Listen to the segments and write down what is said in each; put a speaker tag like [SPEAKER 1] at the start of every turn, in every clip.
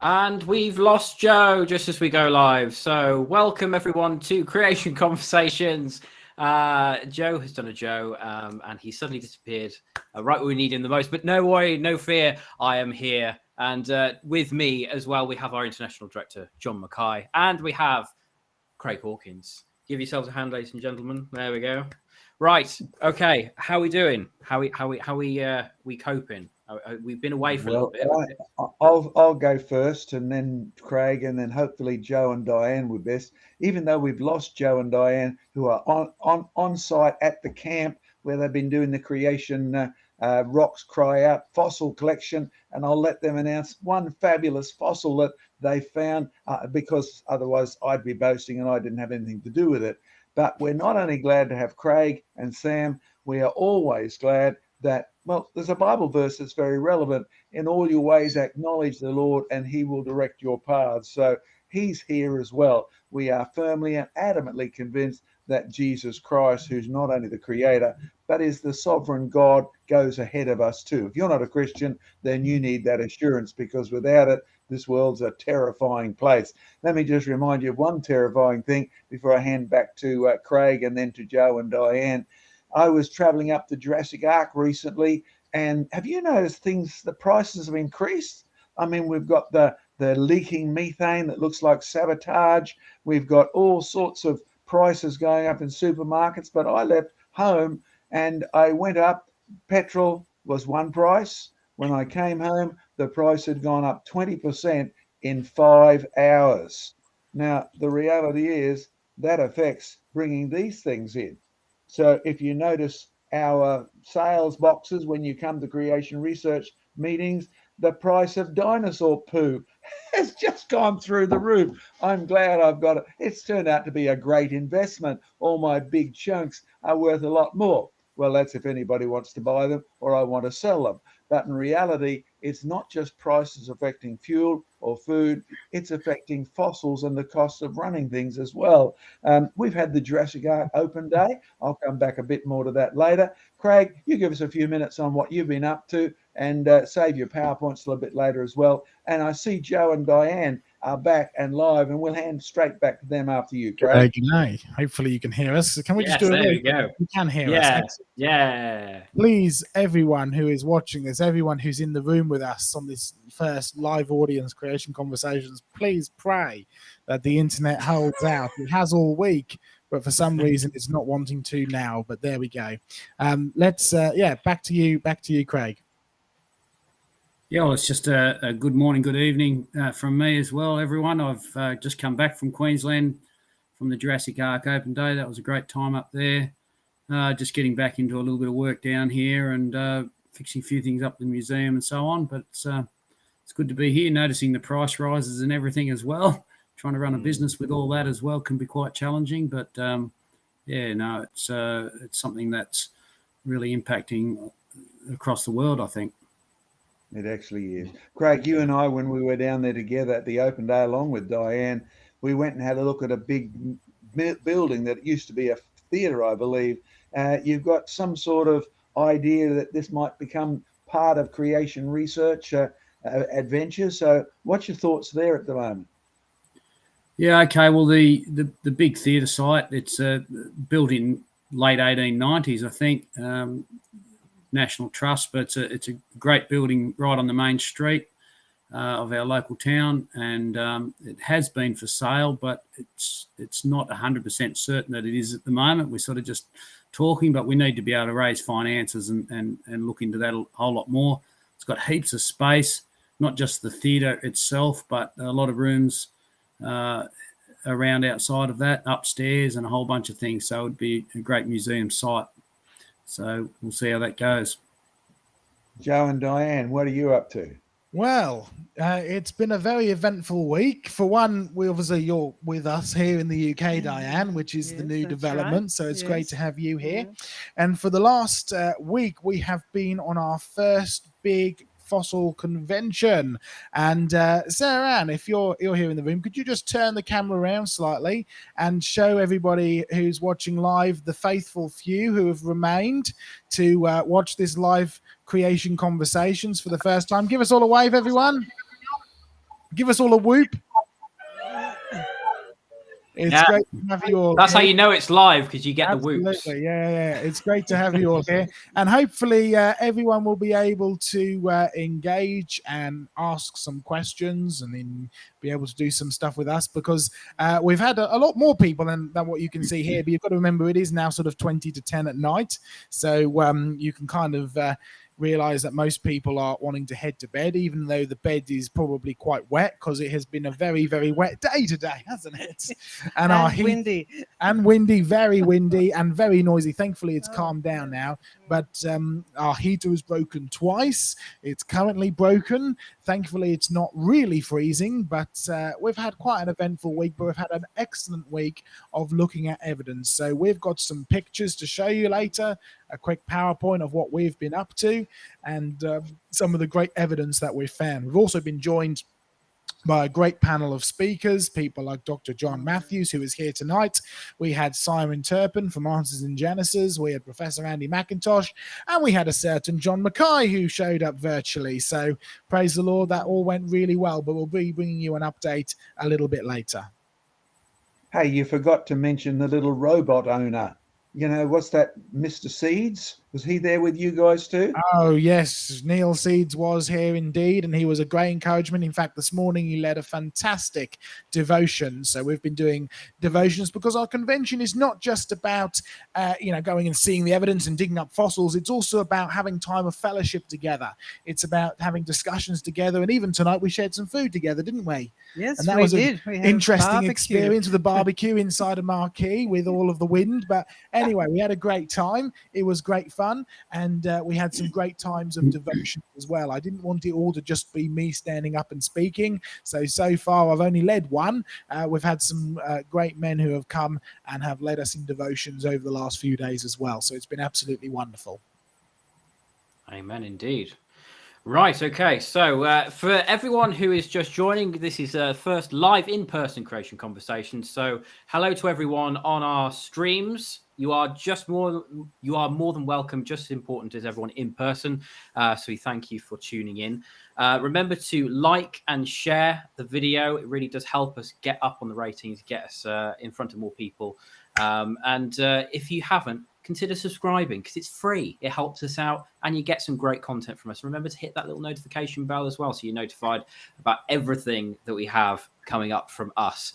[SPEAKER 1] And we've lost Joe just as we go live. So welcome everyone to Creation Conversations. Joe has done a Joe and he suddenly disappeared right where we need him the most. But no worry, no fear, I am here. And with me as well, we have our international director, John Mackay. And we have Craig Hawkins. Give yourselves a hand, ladies and gentlemen. There we go. Right. Okay. How are we doing? How we coping? We've been away for a little bit.
[SPEAKER 2] I'll go first, and then Craig, and then hopefully Joe and Diane will best. Even though we've lost Joe and Diane, who are on site at the camp where they've been doing the creation rocks cry out fossil collection, and I'll let them announce one fabulous fossil that they found, because otherwise I'd be boasting and I didn't have anything to do with it. But we're not only glad to have Craig and Sam, we are always glad that, well, there's a Bible verse that's very relevant. In all your ways acknowledge the Lord and he will direct your paths. So he's here as well. We are firmly and adamantly convinced that Jesus Christ, who's not only the creator, but is the sovereign God, goes ahead of us too. If you're not a Christian, then you need that assurance, because without it, this world's a terrifying place. Let me just remind you of one terrifying thing before I hand back to Craig and then to Joe and Diane. I was traveling up the Jurassic Ark recently, and have you noticed the prices have increased? I mean, we've got the leaking methane that looks like sabotage. We've got all sorts of prices going up in supermarkets, but I left home and I went up. Petrol was one price. When I came home, the price had gone up 20% in 5 hours. Now, the reality is that affects bringing these things in. So if you notice our sales boxes when you come to creation research meetings, the price of dinosaur poo has just gone through the roof. I'm glad I've got it. It's turned out to be a great investment. All my big chunks are worth a lot more. Well, that's if anybody wants to buy them or I want to sell them. But in reality, it's not just prices affecting fuel or food, it's affecting fossils and the cost of running things as well. We've had the Jurassic Ark open day. I'll come back a bit more to that later. Craig, you give us a few minutes on what you've been up to, and save your PowerPoints a little bit later as well. And I see Joe and Diane are back and live, and we'll hand straight back to them after you, Craig.
[SPEAKER 3] Good night. Hopefully you can hear us. Can we just do
[SPEAKER 1] there we go.
[SPEAKER 3] You can hear us.
[SPEAKER 1] Yeah.
[SPEAKER 3] Please, everyone who is watching this, everyone who's in the room with us on this first live audience Creation Conversations, please pray that the internet holds out. It has all week, but for some reason it's not wanting to now. But there we go. Let's back to you, Craig.
[SPEAKER 4] Yeah, well, it's just a good morning, good evening from me as well, everyone. I've just come back from Queensland from the Jurassic Ark Open Day. That was a great time up there. Just getting back into a little bit of work down here and fixing a few things up in the museum and so on. But it's good to be here, noticing the price rises and everything as well. Trying to run a business with all that as well can be quite challenging. But, it's something that's really impacting across the world, I think.
[SPEAKER 2] It actually is. Craig, you and I, when we were down there together at the open day along with Diane, we went and had a look at a big building that used to be a theatre, I believe. You've got some sort of idea that this might become part of creation research adventure. So what's your thoughts there at the moment?
[SPEAKER 4] Yeah, okay. Well, the big theatre site, it's built in late 1890s, I think. National Trust, but it's a great building right on the main street of our local town, and it has been for sale, but it's not 100% certain that it is at the moment. We're sort of just talking, but we need to be able to raise finances and look into that a whole lot more. It's got heaps of space, not just the theatre itself, but a lot of rooms around outside of that, upstairs, and a whole bunch of things. So it would be a great museum site. So we'll see how that goes.
[SPEAKER 2] Joe and Diane, what are you up to?
[SPEAKER 3] Well, it's been a very eventful week. For one, you're with us here in the UK, Diane, which is the new development. Right. So it's great to have you here. And for the last week, we have been on our first big fossil convention. And Sarah Ann, if you're here in the room, could you just turn the camera around slightly and show everybody who's watching live, the faithful few who have remained to watch this live Creation Conversations for the first time? Give us all a wave, everyone. Give us all a whoop. It's great to have you all.
[SPEAKER 1] That's how you know it's live, because you get the whoops.
[SPEAKER 3] Absolutely, yeah. It's great to have you all here, and hopefully everyone will be able to engage and ask some questions, and then be able to do some stuff with us, because we've had a lot more people than what you can see here. But you've got to remember, it is now sort of 20 to 10 at night, so you can kind of realize that most people are wanting to head to bed, even though the bed is probably quite wet, because it has been a very, very wet day today, hasn't it? And our heat, windy, very windy and very noisy. Thankfully, it's calmed down now, but our heater is broken twice. It's currently broken. Thankfully, it's not really freezing, but we've had quite an eventful week, but we've had an excellent week of looking at evidence. So we've got some pictures to show you later, a quick PowerPoint of what we've been up to, and some of the great evidence that we've found. We've also been joined by a great panel of speakers, people like Dr. John Matthews, who is here tonight. We had Simon Turpin from Answers in Genesis. We had Professor Andy McIntosh, and we had a certain John Mackay who showed up virtually. So praise the Lord, that all went really well, but we'll be bringing you an update a little bit later.
[SPEAKER 2] Hey, you forgot to mention the little robot owner. You know, what's that, Mr. Seeds? Was he there with you guys too?
[SPEAKER 3] Oh, yes. Neil Seeds was here indeed, and he was a great encouragement. In fact, this morning he led a fantastic devotion. So we've been doing devotions because our convention is not just about, going and seeing the evidence and digging up fossils. It's also about having time of fellowship together. It's about having discussions together. And even tonight we shared some food together, didn't we?
[SPEAKER 5] Yes,
[SPEAKER 3] and that
[SPEAKER 5] we
[SPEAKER 3] was
[SPEAKER 5] did.
[SPEAKER 3] An interesting experience with the barbecue inside a marquee with all of the wind. But anyway, we had a great time. It was great fun, and we had some great times of devotion as well. I didn't want it all to just be me standing up and speaking. So far, I've only led one. We've had some great men who have come and have led us in devotions over the last few days as well. So it's been absolutely wonderful.
[SPEAKER 1] Amen, indeed. Right, okay. So for everyone who is just joining, this is first live in-person creation conversation. So hello to everyone on our streams. You are more than welcome, just as important as everyone in person. So we thank you for tuning in. Remember to like and share the video. It really does help us get up on the ratings, get us in front of more people. And if you haven't, consider subscribing, because it's free. It helps us out, and you get some great content from us. Remember to hit that little notification bell as well, so you're notified about everything that we have coming up from us.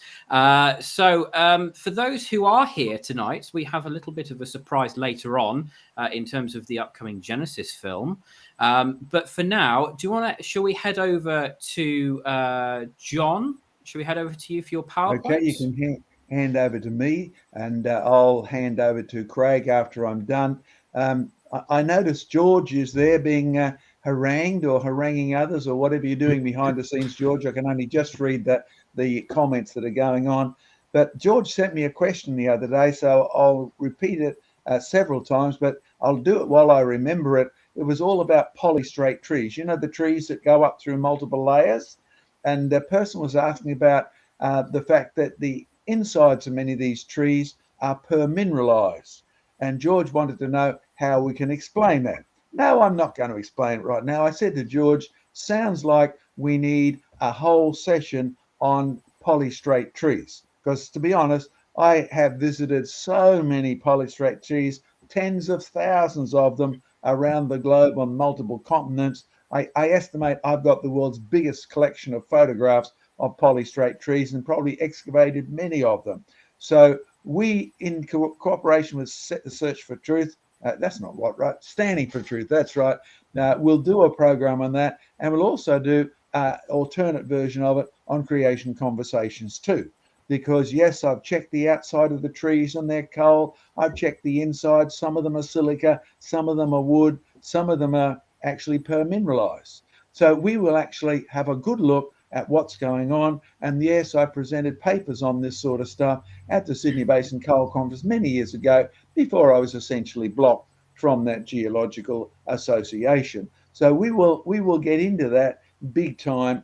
[SPEAKER 1] So for those who are here tonight, we have a little bit of a surprise later on in terms of the upcoming Genesis film. But for now, shall we head over to John? Shall we head over to you for your PowerPoint?
[SPEAKER 2] Okay, you can hand over to me, and I'll hand over to Craig after I'm done. I noticed George is there being harangued or haranguing others, or whatever you're doing behind the scenes, George. I can only just read the comments that are going on. But George sent me a question the other day, so I'll repeat it several times, but I'll do it while I remember it. It was all about polystrate trees. You know, the trees that go up through multiple layers? And the person was asking about the fact that the insides of many of these trees are permineralized. And George wanted to know how we can explain that. No, I'm not going to explain it right now. I said to George, sounds like we need a whole session on polystrate trees. Because to be honest, I have visited so many polystrate trees, tens of thousands of them around the globe on multiple continents. I estimate I've got the world's biggest collection of photographs of polystrate trees and probably excavated many of them. So we, in cooperation with Search for Truth, that's not what, right? Standing for Truth, that's right. We'll do a program on that, and we'll also do an alternate version of it on Creation Conversations too. Because yes, I've checked the outside of the trees and they're coal. I've checked the inside. Some of them are silica, some of them are wood, some of them are actually permineralized. So we will actually have a good look at what's going on. And yes, I presented papers on this sort of stuff at the Sydney Basin Coal Conference many years ago, before I was essentially blocked from that geological association. So we will get into that big time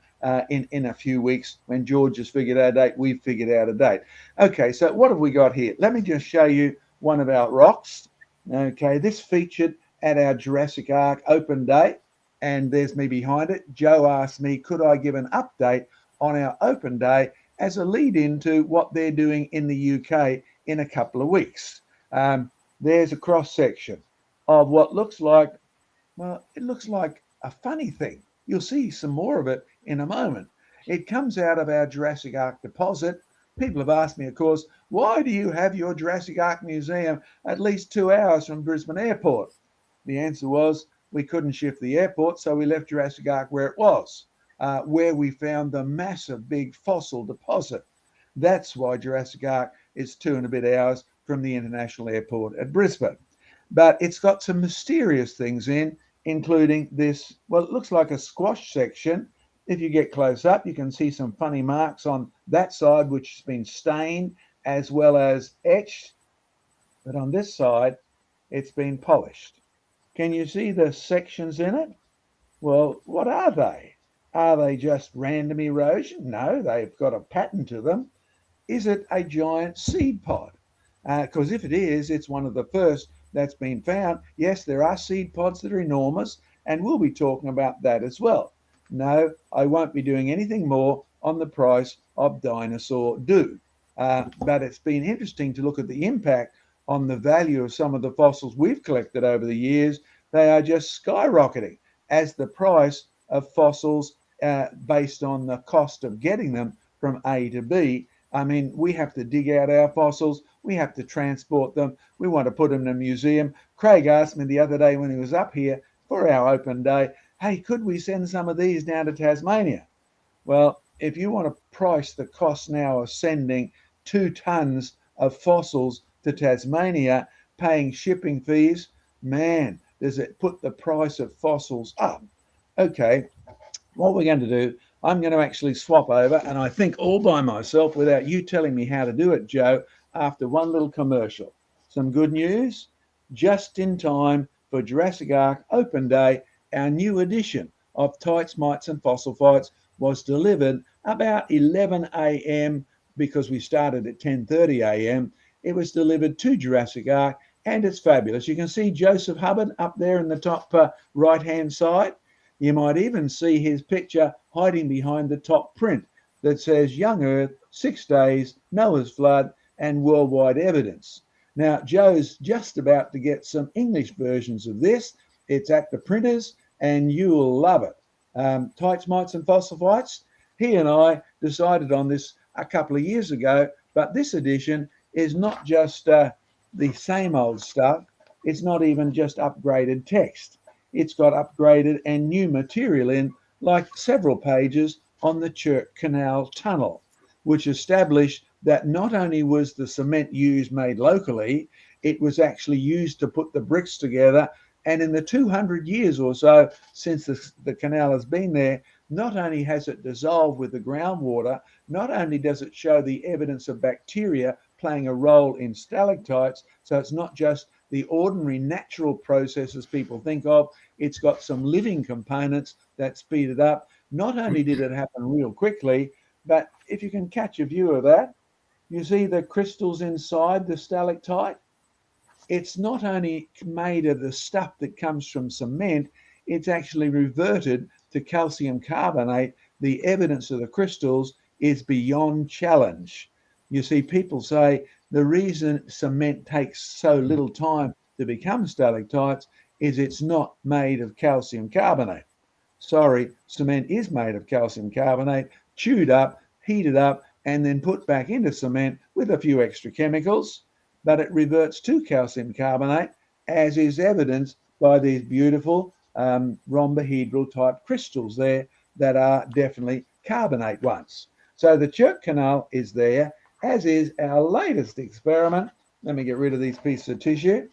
[SPEAKER 2] in a few weeks. When George has figured out a date, we've figured out a date. Okay, so what have we got here? Let me just show you one of our rocks. Okay, this featured at our Jurassic Ark open day. And there's me behind it. Joe asked me, could I give an update on our open day as a lead into what they're doing in the UK in a couple of weeks. There's a cross section of what looks like, well, it looks like a funny thing. You'll see some more of it in a moment. It comes out of our Jurassic Ark deposit. People have asked me, of course, why do you have your Jurassic Ark museum at least 2 hours from Brisbane Airport? The answer was we couldn't shift the airport, so we left Jurassic Ark where it was, where we found the massive big fossil deposit. That's why Jurassic Ark is 2 and a bit hours from the international airport at Brisbane. But it's got some mysterious things in, including this, well, it looks like a squash section. If you get close up, you can see some funny marks on that side, which has been stained as well as etched. But on this side, it's been polished. Can you see the sections in it? Well, what are they? Are they just random erosion? No, they've got a pattern to them. Is it a giant seed pod? Because if it is, it's one of the first that's been found. Yes, there are seed pods that are enormous, and we'll be talking about that as well. No, I won't be doing anything more on the price of dinosaur do. But it's been interesting to look at the impact on the value of some of the fossils we've collected over the years. They are just skyrocketing as the price of fossils based on the cost of getting them from A to B. I mean, we have to dig out our fossils. We have to transport them. We want to put them in a museum. Craig asked me the other day when he was up here for our open day, hey, could we send some of these down to Tasmania? Well, if you want to price the cost now of sending 2 tons of fossils to Tasmania, paying shipping fees, man, does it put the price of fossils up. Okay, what we're going to do, I'm going to actually swap over, and I think all by myself without you telling me how to do it, Joe, after one little commercial. Some good news, just in time for Jurassic Ark Open Day, our new edition of Tights, Mites and Fossil Fights was delivered about 11 a.m. because we started at 10:30 a.m. It was delivered to Jurassic Ark, and it's fabulous. You can see Joseph Hubbard up there in the top right-hand side. You might even see his picture hiding behind the top print that says Young Earth, 6 days, Noah's Flood, and worldwide evidence. Now, Joe's just about to get some English versions of this. It's at the printers, and you will love it. Tights, Mites and Fossil Fights. He and I decided on this a couple of years ago, but this edition is not just the same old stuff. It's not even just upgraded text. It's got upgraded and new material in, like several pages on the Chirk Canal Tunnel, which established that not only was the cement used made locally, it was actually used to put the bricks together. And in the 200 years or so since the canal has been there, not only has it dissolved with the groundwater, not only does it show the evidence of bacteria playing a role in stalactites, so it's not just the ordinary natural processes people think of, it's got some living components that speed it up. Not only did it happen real quickly, but if you can catch a view of that, you see the crystals inside the stalactite. It's not only made of the stuff that comes from cement, it's actually reverted to calcium carbonate. The evidence of the crystals is beyond challenge. You see, people say the reason cement takes so little time to become stalactites is it's not made of calcium carbonate. Sorry, cement is made of calcium carbonate, chewed up, heated up, and then put back into cement with a few extra chemicals, but it reverts to calcium carbonate, as is evidenced by these beautiful rhombohedral type crystals there that are definitely carbonate ones. So the Chirk Canal is there, as is our latest experiment. Let me get rid of these pieces of tissue.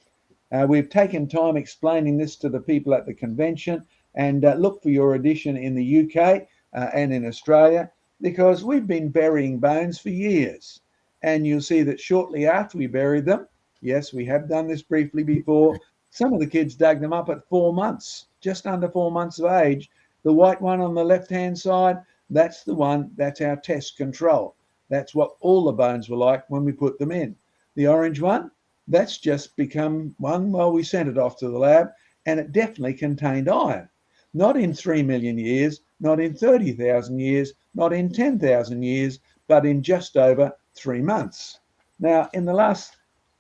[SPEAKER 2] We've taken time explaining this to the people at the convention, and look for your edition in the UK and in Australia, because we've been burying bones for years. And you'll see that shortly after we buried them, yes, we have done this briefly before, some of the kids dug them up at 4 months, just under 4 months of age. The white one on the left-hand side, that's the one, that's our test control. That's what all the bones were like when we put them in. The orange one, that's just become one, well, we sent it off to the lab, and it definitely contained iron. Not in 3 million years, not in 30,000 years, not in 10,000 years, but in just over 3 months. Now, in the last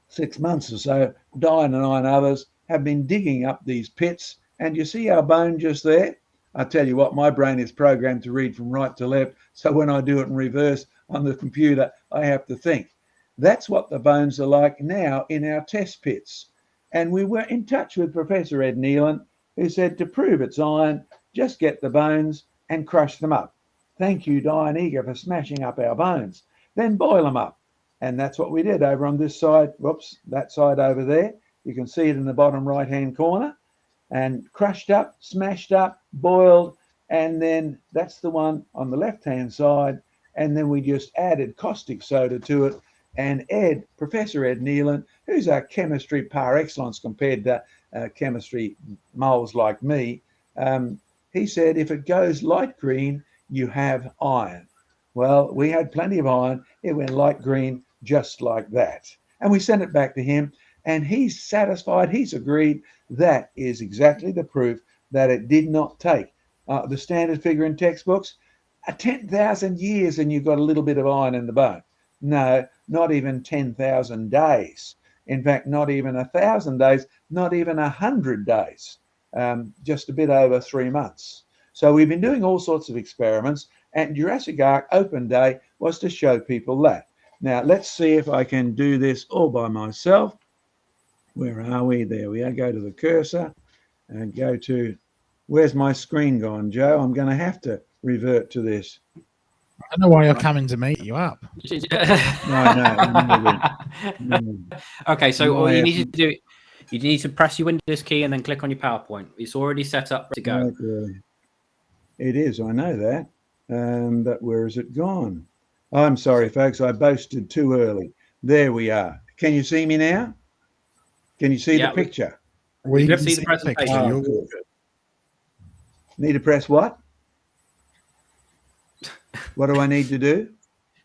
[SPEAKER 2] 6 months or so, Diane and I and others have been digging up these pits, and you see our bone just there? I tell you what, my brain is programmed to read from right to left, so when I do it in reverse on the computer, I have to think. That's what the bones are like now in our test pits. And we were in touch with Professor Ed Nealon, who said to prove it's iron, just get the bones and crush them up. Thank you, Diane Eager, for smashing up our bones. Then boil them up. And that's what we did over on this side. Whoops, that side over there. You can see it in the bottom right-hand corner. And crushed up, smashed up, boiled. And then that's the one on the left-hand side. And then we just added caustic soda to it. And Ed, Professor Ed Nealon, who's our chemistry par excellence compared to chemistry moles like me, he said, if it goes light green, you have iron. Well, we had plenty of iron. It went light green just like that. And we sent it back to him, and he's satisfied. He's agreed that is exactly the proof that it did not take the standard figure in textbooks, 10,000 years and you've got a little bit of iron in the bone. No, not even 10,000 days. In fact, not even 1,000 days, not even 100 days, just a bit over 3 months. So we've been doing all sorts of experiments, and Jurassic Ark Open Day was to show people that. Now, let's see if I can do this all by myself. Where are we? There we are. Go to the cursor and go to, where's my screen gone, Joe? I'm going to have to revert to this.
[SPEAKER 3] I don't know why you're coming to meet you up.
[SPEAKER 2] No.
[SPEAKER 1] Okay, so all you need to do, you need to press your Windows key and then click on your PowerPoint. It's already set up to go.
[SPEAKER 2] It is, I know that. But where has it gone? I'm sorry, folks, I boasted too early. There we are. Can you see me now? Can you see the picture?
[SPEAKER 3] We
[SPEAKER 1] can
[SPEAKER 3] see
[SPEAKER 1] the presentation.
[SPEAKER 2] Oh, good. Need to press what? What do I need to do?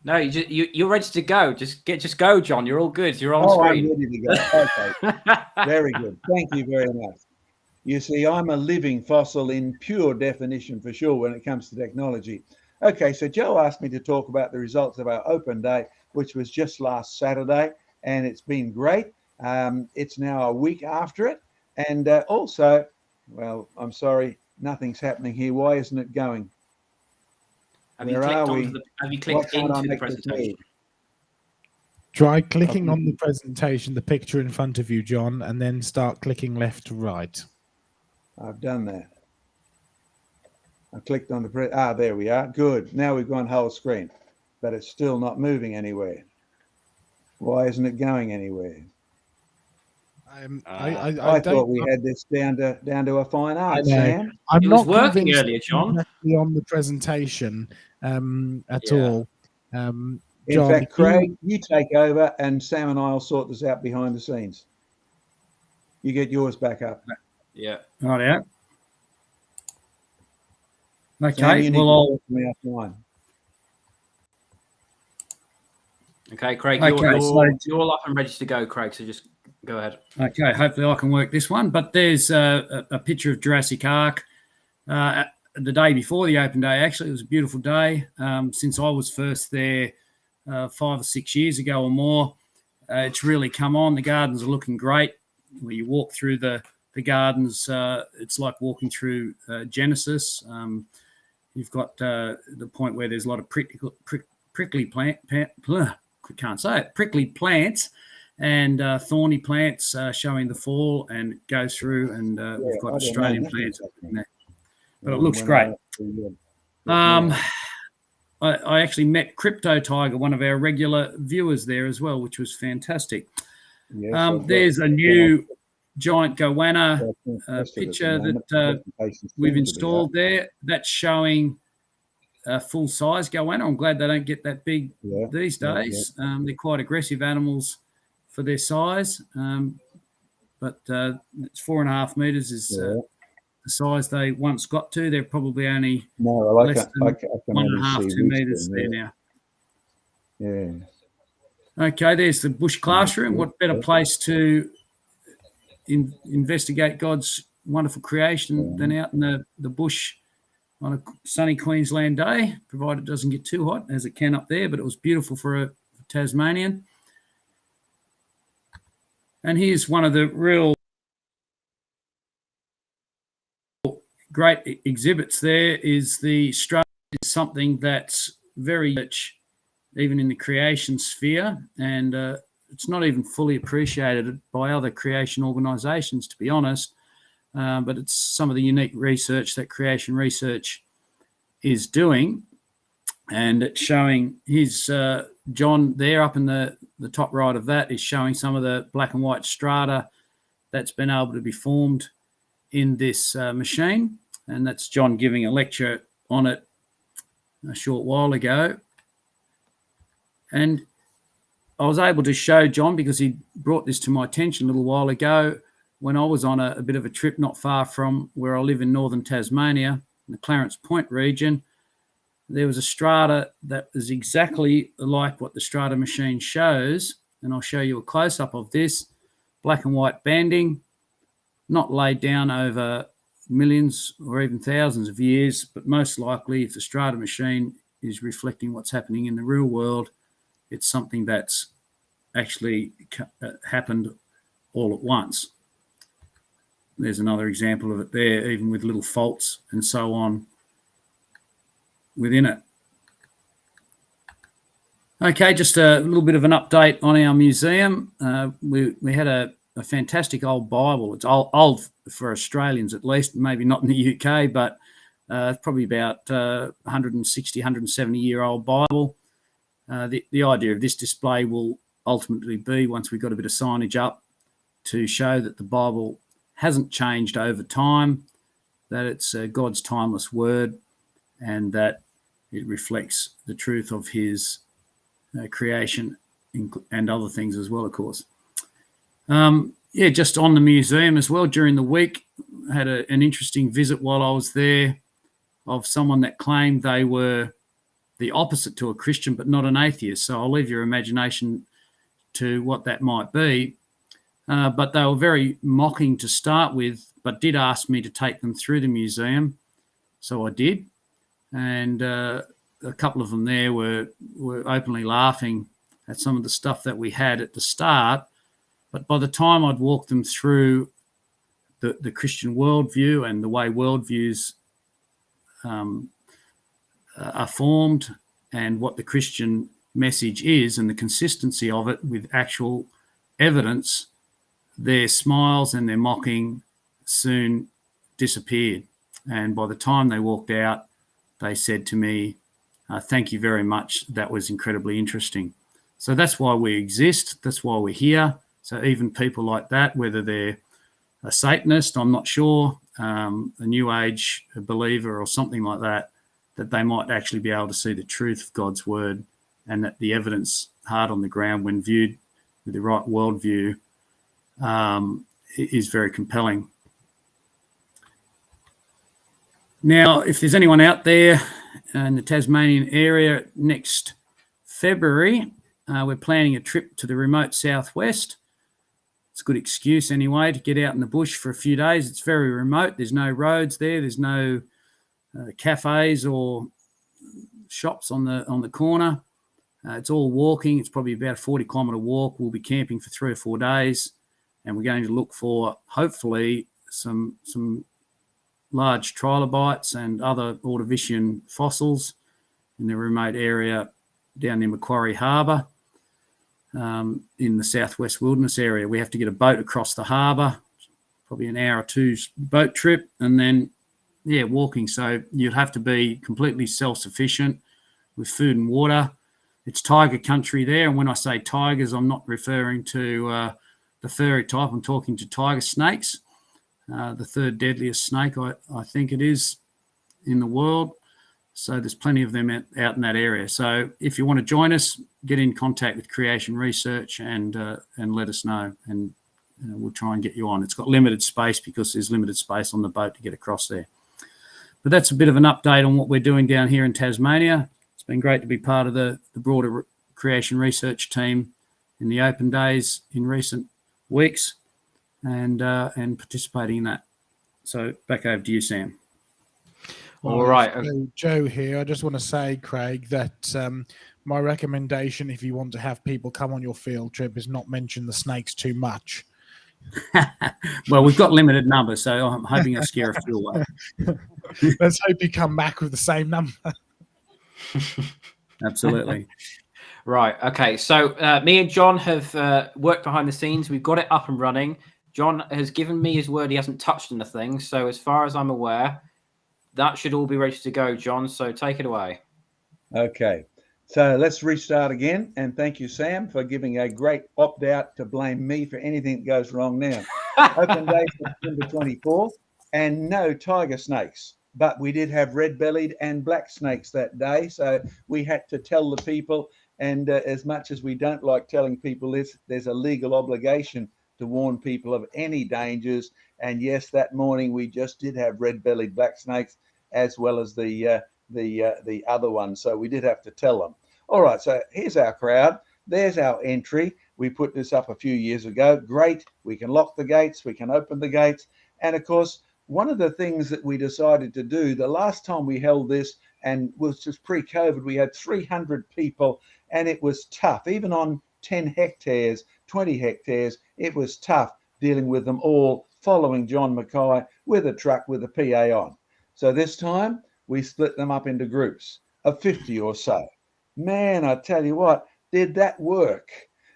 [SPEAKER 1] No, you're ready to go. Just go, John. You're all good. You're on screen.
[SPEAKER 2] I'm ready to go. Okay. Very good. Thank you very much. You see, I'm a living fossil in pure definition for sure when it comes to technology. Okay, so Joe asked me to talk about the results of our open day, which was just last Saturday, and it's been great. It's now a week after it. And also, well, I'm sorry, nothing's happening here. Why isn't it going?
[SPEAKER 1] Have you clicked into the presentation?
[SPEAKER 3] Try clicking on the presentation, the picture in front of you, John, and then start clicking left to right.
[SPEAKER 2] I've done that. I clicked on the there we are. Good. Now we've gone whole screen, but it's still not moving anywhere. Why isn't it going anywhere? I thought we had this down to a fine art, Sam.
[SPEAKER 3] I'm not
[SPEAKER 1] working earlier, John.
[SPEAKER 3] On the presentation at all.
[SPEAKER 2] In
[SPEAKER 3] John,
[SPEAKER 2] fact, Craig, you take over, and Sam and I will sort this out behind the scenes. You get yours back up.
[SPEAKER 1] Yeah.
[SPEAKER 4] Right out. Okay.
[SPEAKER 2] Sam,
[SPEAKER 4] well,
[SPEAKER 1] okay, Craig.
[SPEAKER 4] Okay,
[SPEAKER 1] you're all up and ready to go, Craig. So just go ahead.
[SPEAKER 4] Okay. Hopefully, I can work this one. But there's a picture of Jurassic Ark. The day before the open day, actually, it was a beautiful day. Since I was first there 5 or 6 years ago or more, it's really come on. The gardens are looking great. When you walk through the gardens, it's like walking through Genesis. You've got the point where there's a lot of prickly plants and thorny plants showing the fall, and it goes through, and we've got Australian plants in there. But it looks great. I actually met Crypto Tiger, one of our regular viewers there as well, which was fantastic. There's a new giant goanna picture that we've installed there. That's showing full-size goanna. I'm glad they don't get that big these days. They're quite aggressive animals for their size, but it's 4.5 meters is the size they once got to. They're probably only less than 1.5, 2 meters there now.
[SPEAKER 2] Yeah.
[SPEAKER 4] Okay, there's the bush classroom. What better place to investigate God's wonderful creation than out in the bush on a sunny Queensland day, provided it doesn't get too hot, as it can up there, but it was beautiful for a Tasmanian. And here's one of the real great exhibits there is the strata is something that's very much even in the creation sphere, and it's not even fully appreciated by other creation organisations, to be honest, but it's some of the unique research that creation research is doing, and it's showing his John there up in the top right of that is showing some of the black and white strata that's been able to be formed in this machine, and that's John giving a lecture on it a short while ago. And I was able to show John, because he brought this to my attention a little while ago, when I was on a bit of a trip not far from where I live in northern Tasmania, in the Clarence Point region. There was a strata that is exactly like what the strata machine shows, and I'll show you a close-up of this. Black and white banding, not laid down over millions or even thousands of years, but most likely if the strata machine is reflecting what's happening in the real world, it's something that's actually happened all at once. There's another example of it there, even with little faults and so on within it. Okay, just a little bit of an update on our museum. We had a fantastic old Bible. It's old for Australians at least, maybe not in the UK, but probably about 160, 170-year-old Bible. The idea of this display will ultimately be, once we've got a bit of signage up, to show that the Bible hasn't changed over time, that it's God's timeless word, and that it reflects the truth of his creation and other things as well, of course. Just on the museum as well, during the week, I had an interesting visit while I was there of someone that claimed they were the opposite to a Christian, but not an atheist. So I'll leave your imagination to what that might be. But they were very mocking to start with, but did ask me to take them through the museum. So I did. And a couple of them there were openly laughing at some of the stuff that we had at the start. But by the time I'd walked them through the Christian worldview and the way worldviews are formed and what the Christian message is and the consistency of it with actual evidence, their smiles and their mocking soon disappeared. And by the time they walked out, they said to me, thank you very much. That was incredibly interesting. So that's why we exist. That's why we're here. So even people like that, whether they're a Satanist, I'm not sure, a New Age believer or something like that, that they might actually be able to see the truth of God's word, and that the evidence hard on the ground when viewed with the right worldview is very compelling. Now, if there's anyone out there in the Tasmanian area, next February, we're planning a trip to the remote southwest. It's a good excuse anyway to get out in the bush for a few days. It's very remote. There's no roads there. There's no cafes or shops on the corner. It's all walking. It's probably about a 40-kilometre walk. We'll be camping for 3 or 4 days, and we're going to look for, hopefully, some large trilobites and other Ordovician fossils in the remote area down near Macquarie Harbour in the southwest wilderness area. We have to get a boat across the harbour, probably an hour or two's boat trip, and then, walking. So you'd have to be completely self-sufficient with food and water. It's tiger country there, and when I say tigers, I'm not referring to the furry type. I'm talking to tiger snakes, the third deadliest snake, I think it is, in the world. So there's plenty of them out in that area. So if you want to join us, get in contact with Creation Research and let us know, and we'll try and get you on. It's got limited space because there's limited space on the boat to get across there. But that's a bit of an update on what we're doing down here in Tasmania. It's been great to be part of the broader Creation Research team in the open days in recent weeks and participating in that. So back over to you, Sam.
[SPEAKER 1] All right.
[SPEAKER 3] Joe here. I just want to say, Craig, that my recommendation, if you want to have people come on your field trip, is not mention the snakes too much.
[SPEAKER 4] Well, we've got limited numbers, so I'm hoping I'll scare a few away.
[SPEAKER 3] Let's hope you come back with the same number.
[SPEAKER 4] Absolutely.
[SPEAKER 1] Right. Okay. So me and John have worked behind the scenes. We've got it up and running. John has given me his word he hasn't touched anything. So as far as I'm aware, that should all be ready to go, John. So take it away.
[SPEAKER 2] Okay. So let's restart again. And thank you, Sam, for giving a great opt-out to blame me for anything that goes wrong now. Open day September 24th, and no tiger snakes. But we did have red-bellied and black snakes that day. So we had to tell the people, and as much as we don't like telling people this, there's a legal obligation to warn people of any dangers. And yes, that morning we just did have red-bellied black snakes as well as the other one. So we did have to tell them. All right, so here's our crowd. There's our entry. We put this up a few years ago. Great. We can lock the gates. We can open the gates. And of course, one of the things that we decided to do, the last time we held this, and was just pre-COVID, we had 300 people, and it was tough. Even on 10 hectares, 20 hectares, it was tough dealing with them all, following John Mackay with a truck with a PA on. So this time, we split them up into groups of 50 or so. Man, I tell you what, did that work?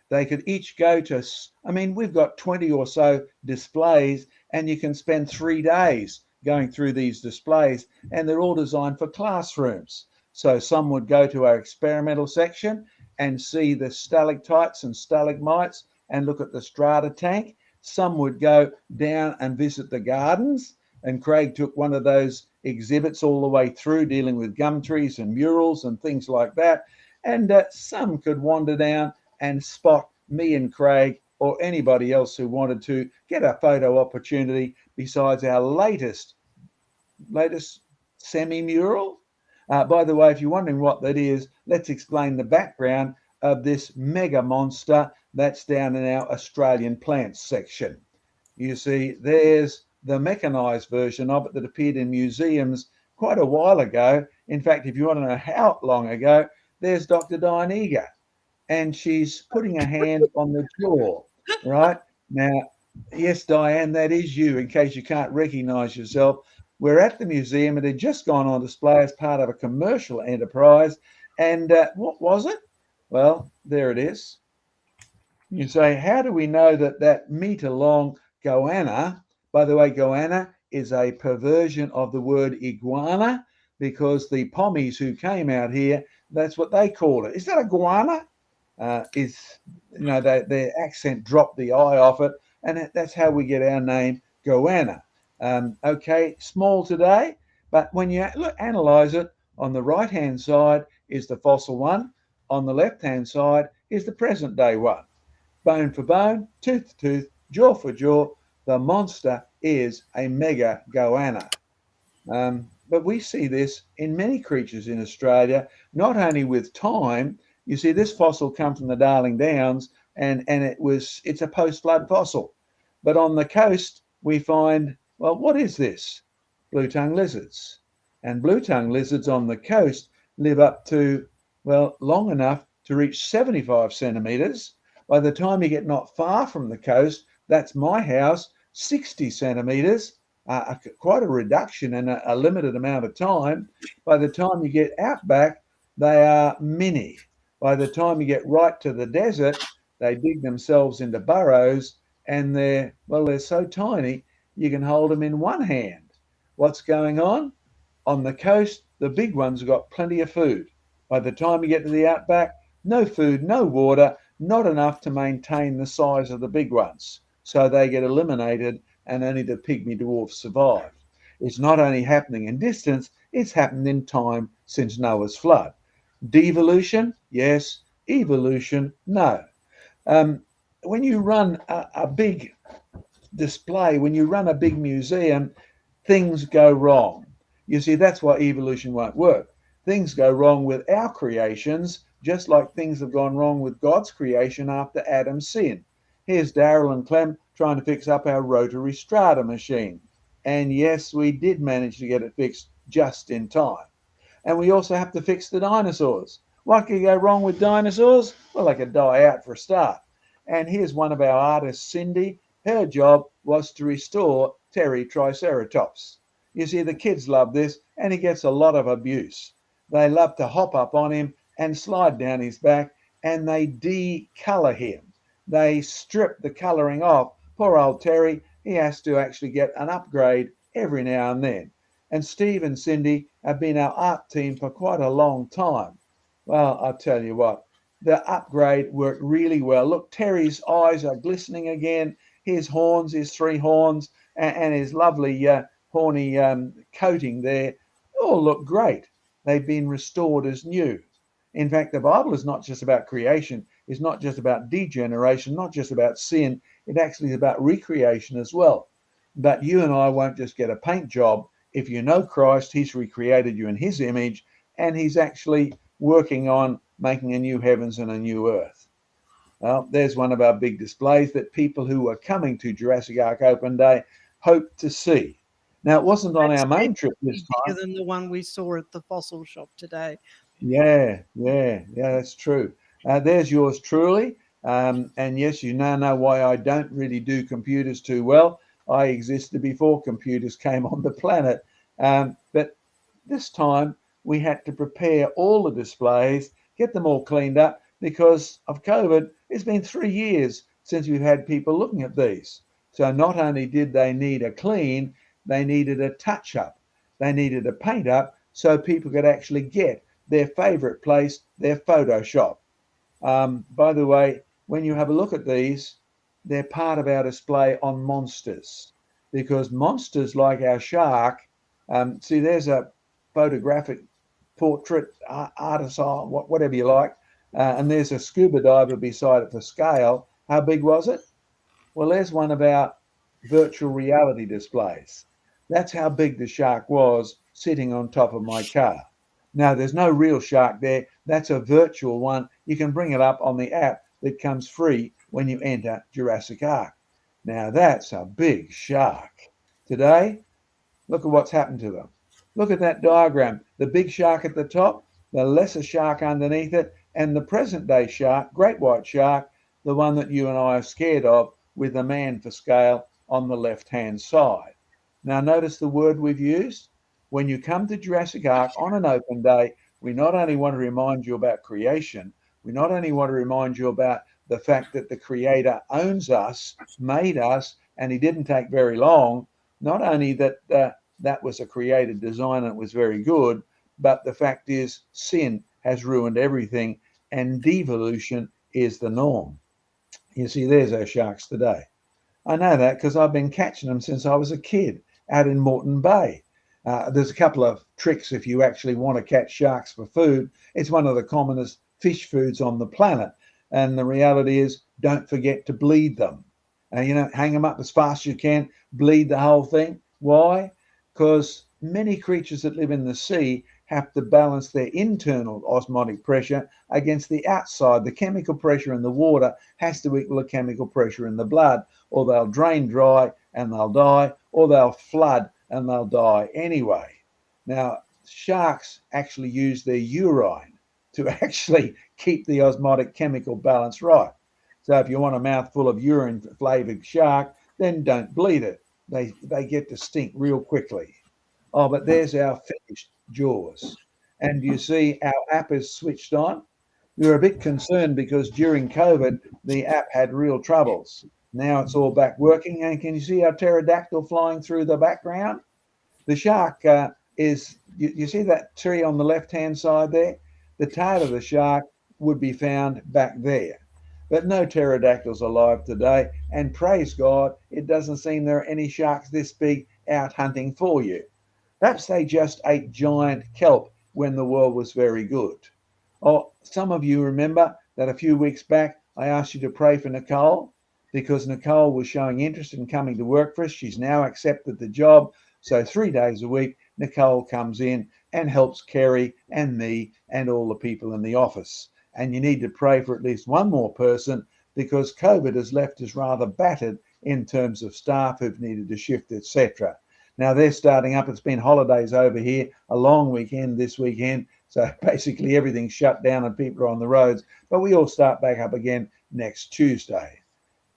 [SPEAKER 2] They could each go to, I mean, we've got 20 or so displays, and you can spend 3 days going through these displays, and they're all designed for classrooms. So some would go to our experimental section and see the stalactites and stalagmites and look at the strata tank. Some would go down and visit the gardens, and Craig took one of those exhibits all the way through, dealing with gum trees and murals and things like that. And some could wander down and spot me and Craig, or anybody else who wanted to get a photo opportunity besides our latest semi-mural. By the way, if you're wondering what that is, let's explain the background of this mega monster that's down in our Australian plants section. You see, there's the mechanized version of it that appeared in museums quite a while ago. In fact, if you want to know how long ago, there's Dr. Diane, and she's putting a hand on the jaw, right? Now, yes, Diane, that is you, in case you can't recognize yourself. We're at the museum. It had just gone on display as part of a commercial enterprise. And what was it? Well, there it is. You say, how do we know that meter-long goanna, by the way, goanna is a perversion of the word iguana, because the pommies who came out here, that's what they called it. Is that a guana? Their accent dropped the I off it, and that's how we get our name, goanna. Okay, small today, but when you analyze it, on the right-hand side is the fossil one, on the left-hand side is the present-day one. Bone for bone, tooth for tooth, jaw for jaw, the monster is a mega goanna. But we see this in many creatures in Australia, not only with time. You see, this fossil comes from the Darling Downs, and it's a post-flood fossil. But on the coast, we find, well, what is this? Blue-tongued lizards. And blue-tongued lizards on the coast live up to, well, long enough to reach 75 centimetres. By the time you get not far from the coast, that's my house, 60 centimetres, quite a reduction in a limited amount of time. By the time you get out back, they are mini. By the time you get right to the desert, they dig themselves into burrows, and they're so tiny, you can hold them in one hand. What's going on? On the coast, the big ones have got plenty of food. By the time you get to the outback, no food, no water, not enough to maintain the size of the big ones. So they get eliminated, and only the pygmy dwarfs survive. It's not only happening in distance, it's happened in time since Noah's flood. Devolution, yes. Evolution, no. When you run a big display, when you run a big museum, things go wrong. You see, that's why evolution won't work. Things go wrong with our creations, just like things have gone wrong with God's creation after Adam's sin. Here's Daryl and Clem trying to fix up our rotary strata machine. And yes, we did manage to get it fixed just in time. And we also have to fix the dinosaurs. What could go wrong with dinosaurs? Well, they could die out for a start. And here's one of our artists, Cindy. Her job was to restore Terry Triceratops. You see, the kids love this, and he gets a lot of abuse. They love to hop up on him and slide down his back, and they de-colour him. They strip the colouring off. Poor old Terry, he has to actually get an upgrade every now and then. And Steve and Cindy have been our art team for quite a long time. Well, I'll tell you what, the upgrade worked really well. Look, Terry's eyes are glistening again. His horns, his 3 horns, and his lovely horny coating there all look great. They've been restored as new. In fact, the Bible is not just about creation. It's not just about degeneration, not just about sin. It actually is about recreation as well. But you and I won't just get a paint job. If you know Christ, he's recreated you in his image, and he's actually working on making a new heavens and a new earth. Well, there's one of our big displays that people who are coming to Jurassic Ark Open Day hope to see. Now, it wasn't on our main trip this time.
[SPEAKER 5] Bigger than the one we saw at the fossil shop today.
[SPEAKER 2] Yeah, that's true. There's yours truly. And yes, you now know why I don't really do computers too well. I existed before computers came on the planet. But this time we had to prepare all the displays, get them all cleaned up because of COVID. It's been 3 years since we've had people looking at these. So not only did they need a clean, they needed a touch up. They needed a paint up so people could actually get their favorite place, their Photoshop. By the way, when you have a look at these, they're part of our display on monsters, because monsters like our shark, see, there's a photographic portrait, artist, whatever you like, and there's a scuba diver beside it for scale. How big was it? Well, there's one of our virtual reality displays. That's how big the shark was sitting on top of my car. Now, there's no real shark there. That's a virtual one. You can bring it up on the app that comes free when you enter Jurassic Ark. Now, that's a big shark. Today, look at what's happened to them. Look at that diagram. The big shark at the top, the lesser shark underneath it, and the present-day shark, great white shark, the one that you and I are scared of, with the man for scale on the left-hand side. Now, notice the word we've used. When you come to Jurassic Ark on an open day, we not only want to remind you about creation, we not only want to remind you about the fact that the Creator owns us, made us, and he didn't take very long. Not only that that was a created design and it was very good, but the fact is sin has ruined everything and devolution is the norm. You see, there's our sharks today. I know that because I've been catching them since I was a kid out in Moreton Bay. There's a couple of tricks if you actually want to catch sharks for food. It's one of the commonest fish foods on the planet. And the reality is, don't forget to bleed them. Hang them up as fast as you can, bleed the whole thing. Why? Because many creatures that live in the sea have to balance their internal osmotic pressure against the outside. The chemical pressure in the water has to equal the chemical pressure in the blood, or they'll drain dry and they'll die, or they'll flood and they'll die anyway. Now, sharks actually use their urine to actually keep the osmotic chemical balance right. So if you want a mouthful of urine-flavored shark, then don't bleed it. They get to stink real quickly. Oh, but there's our finished jaws. And you see our app is switched on. We were a bit concerned because during COVID, the app had real troubles. Now it's all back working. And can you see our pterodactyl flying through the background? The shark is, you see that tree on the left-hand side there? The tail of the shark would be found back there. But no pterodactyls alive today. And praise God, it doesn't seem there are any sharks this big out hunting for you. Perhaps they just ate giant kelp when the world was very good. Oh, some of you remember that a few weeks back, I asked you to pray for Nicole because Nicole was showing interest in coming to work for us. She's now accepted the job. So 3 days a week, Nicole comes in and helps Kerry and me and all the people in the office. And you need to pray for at least one more person because COVID has left us rather battered in terms of staff who've needed to shift, etc. Now they're starting up. It's been holidays over here, a long weekend this weekend. So basically everything's shut down and people are on the roads. But we all start back up again next Tuesday.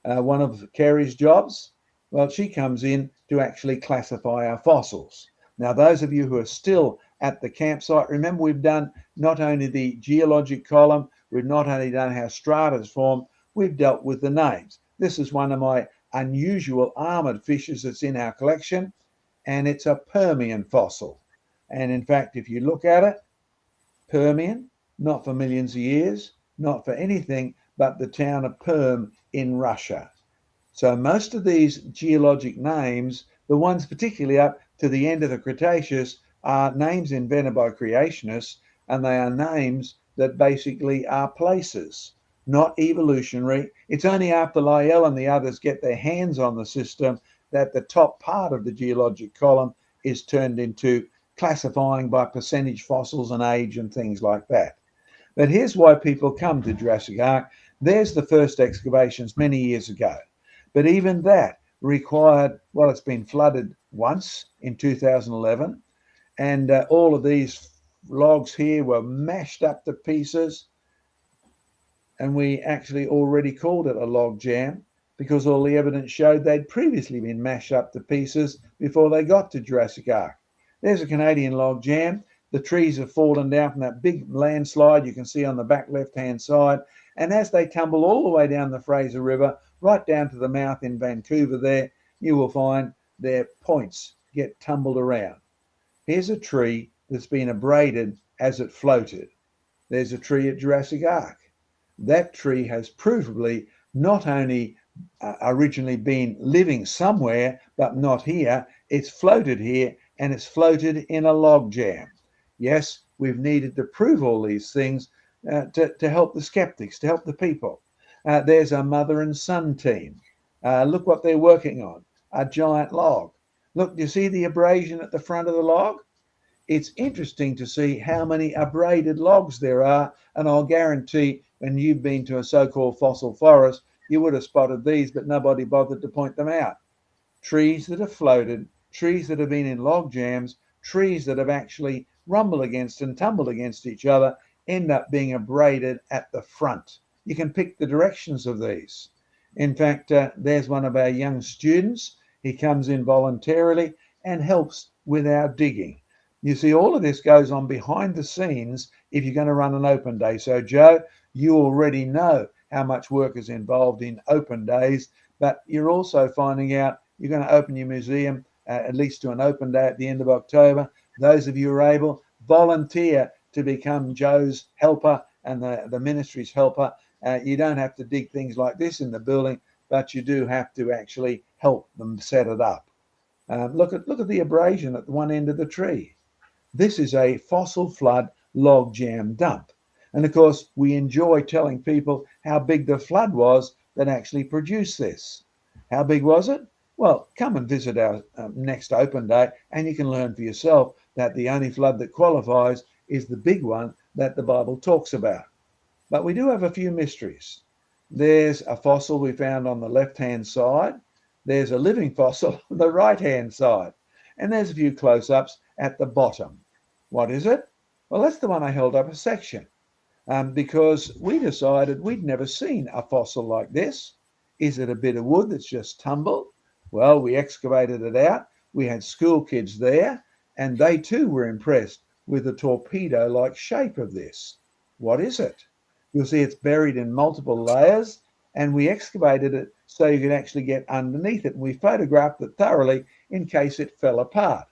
[SPEAKER 2] One of Kerry's jobs, well, she comes in to actually classify our fossils. Now, those of you who are still at the campsite, remember we've done not only the geologic column, we've not only done how strata is formed, we've dealt with the names. This is one of my unusual armored fishes that's in our collection, and it's a Permian fossil. And in fact, if you look at it, Permian, not for millions of years, not for anything but the town of Perm in Russia. So most of these geologic names, the ones particularly up to the end of the Cretaceous, are names invented by creationists, and they are names that basically are places, not evolutionary. It's only after Lyell and the others get their hands on the system that the top part of the geologic column is turned into classifying by percentage fossils and age and things like that. But here's why people come to Jurassic Ark. There's the first excavations many years ago. But even that required, well, it's been flooded once in 2011. And all of these logs here were mashed up to pieces. And we actually already called it a log jam because all the evidence showed they'd previously been mashed up to pieces before they got to Jurassic Ark. There's a Canadian log jam. The trees have fallen down from that big landslide you can see on the back left-hand side. And as they tumble all the way down the Fraser River, right down to the mouth in Vancouver there, you will find their points get tumbled around. Here's a tree that's been abraded as it floated. There's a tree at Jurassic Ark. That tree has provably not only originally been living somewhere, but not here. It's floated here, and it's floated in a log jam. Yes, we've needed to prove all these things to help the skeptics, to help the people. There's a mother and son team. Look what they're working on, a giant log. Look, do you see the abrasion at the front of the log? It's interesting to see how many abraded logs there are, and I'll guarantee when you've been to a so-called fossil forest, you would have spotted these, but nobody bothered to point them out. Trees that have floated, trees that have been in log jams, trees that have actually rumbled against and tumbled against each other end up being abraded at the front. You can pick the directions of these. In fact, there's one of our young students. He comes in voluntarily and helps with our digging. You see, all of this goes on behind the scenes if you're going to run an open day. So, Joe, you already know how much work is involved in open days, but you're also finding out you're going to open your museum at least to an open day at the end of October. Those of you who are able, volunteer to become Joe's helper and the ministry's helper. You don't have to dig things like this in the building, but you do have to actually help them set it up. Look at the abrasion at one end of the tree. This is a fossil flood log jam dump. And of course, we enjoy telling people how big the flood was that actually produced this. How big was it? Well, come and visit our next open day and you can learn for yourself that the only flood that qualifies is the big one that the Bible talks about. But we do have a few mysteries. There's a fossil we found on the left-hand side. There's a living fossil on the right-hand side. And there's a few close-ups at the bottom. What is it? Well, that's the one I held up a section because we decided we'd never seen a fossil like this. Is it a bit of wood that's just tumbled? Well, we excavated it out. We had school kids there, and they too were impressed with the torpedo-like shape of this. What is it? You'll see it's buried in multiple layers, and we excavated it so you could actually get underneath it. And we photographed it thoroughly in case it fell apart.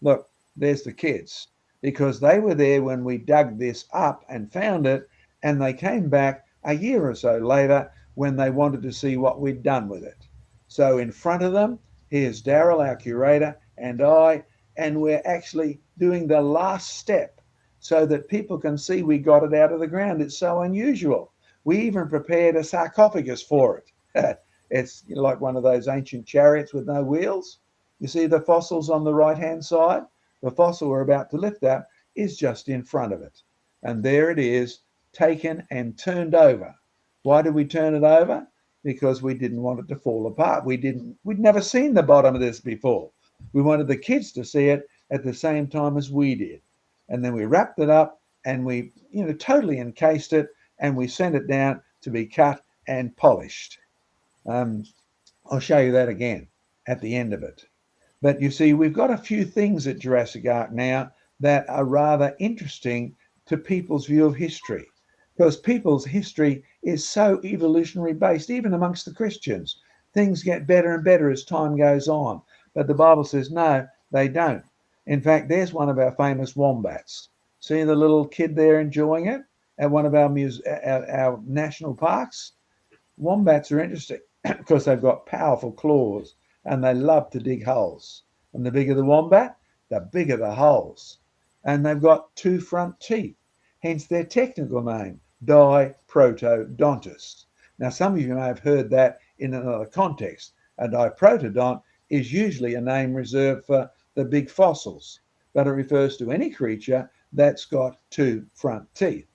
[SPEAKER 2] Look, there's the kids, because they were there when we dug this up and found it, and they came back a year or so later when they wanted to see what we'd done with it. So in front of them, here's Daryl, our curator, and I, and we're actually doing the last step so that people can see we got it out of the ground. It's so unusual. We even prepared a sarcophagus for it. It's like one of those ancient chariots with no wheels. You see the fossils on the right-hand side? The fossil we're about to lift up is just in front of it. And there it is, taken and turned over. Why did we turn it over? Because we didn't want it to fall apart. We'd never seen the bottom of this before. We wanted the kids to see it at the same time as we did. And then we wrapped it up and we, totally encased it, and we sent it down to be cut and polished. I'll show you that again at the end of it. But you see, we've got a few things at Jurassic Ark now that are rather interesting to people's view of history, because people's history is so evolutionary based, even amongst the Christians. Things get better and better as time goes on. But the Bible says, no, they don't. In fact, there's one of our famous wombats. See the little kid there enjoying it at one of our national parks? Wombats are interesting because they've got powerful claws and they love to dig holes. And the bigger the wombat, the bigger the holes. And they've got 2 front teeth, hence their technical name, diprotodontus. Now, some of you may have heard that in another context. A diprotodont is usually a name reserved for the big fossils, but it refers to any creature that's got 2 front teeth.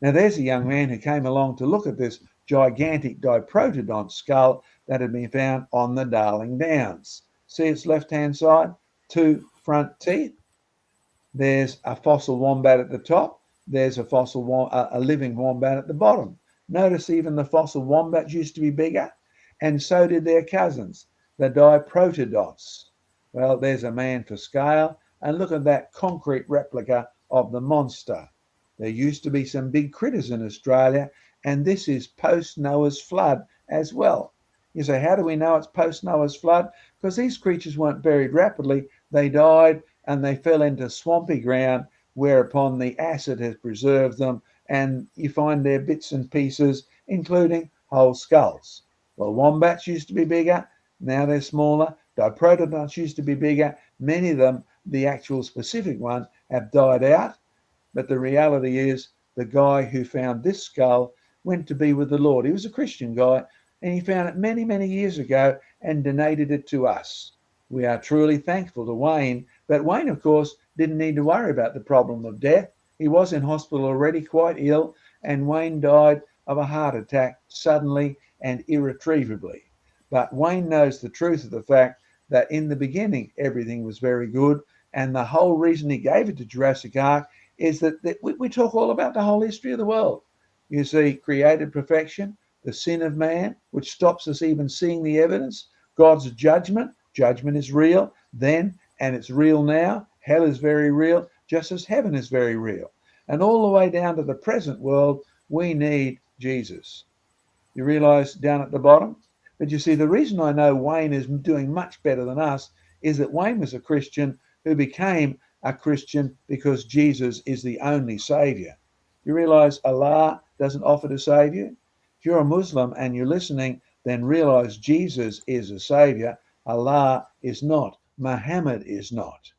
[SPEAKER 2] Now, there's a young man who came along to look at this gigantic diprotodont skull that had been found on the Darling Downs. See its left-hand side, 2 front teeth. There's a fossil wombat at the top. There's a living wombat at the bottom. Notice even the fossil wombats used to be bigger, and so did their cousins, the diprotodonts. Well, there's a man for scale, and look at that concrete replica of the monster. There used to be some big critters in Australia, and this is post-Noah's flood as well. You say, how do we know it's post-Noah's flood? Because these creatures weren't buried rapidly. They died and they fell into swampy ground, whereupon the acid has preserved them, and you find their bits and pieces, including whole skulls. Well, wombats used to be bigger. Now they're smaller. Diprotodonts used to be bigger. Many of them, the actual specific ones, have died out. But the reality is the guy who found this skull went to be with the Lord. He was a Christian guy, and he found it many, many years ago and donated it to us. We are truly thankful to Wayne. But Wayne, of course, didn't need to worry about the problem of death. He was in hospital already, quite ill, and Wayne died of a heart attack suddenly and irretrievably. But Wayne knows the truth of the fact that in the beginning everything was very good, and the whole reason he gave it to Jurassic Ark is that we talk all about the whole history of the world. You see, created perfection, the sin of man, which stops us even seeing the evidence, God's judgment is real then, and it's real now. Hell is very real, just as heaven is very real. And all the way down to the present world, we need Jesus. You realize down at the bottom? But you see, the reason I know Wayne is doing much better than us is that Wayne was a Christian who became a Christian because Jesus is the only Savior. You realize Allah doesn't offer to save you? If you're a Muslim and you're listening, then realize Jesus is a Savior. Allah is not. Muhammad is not.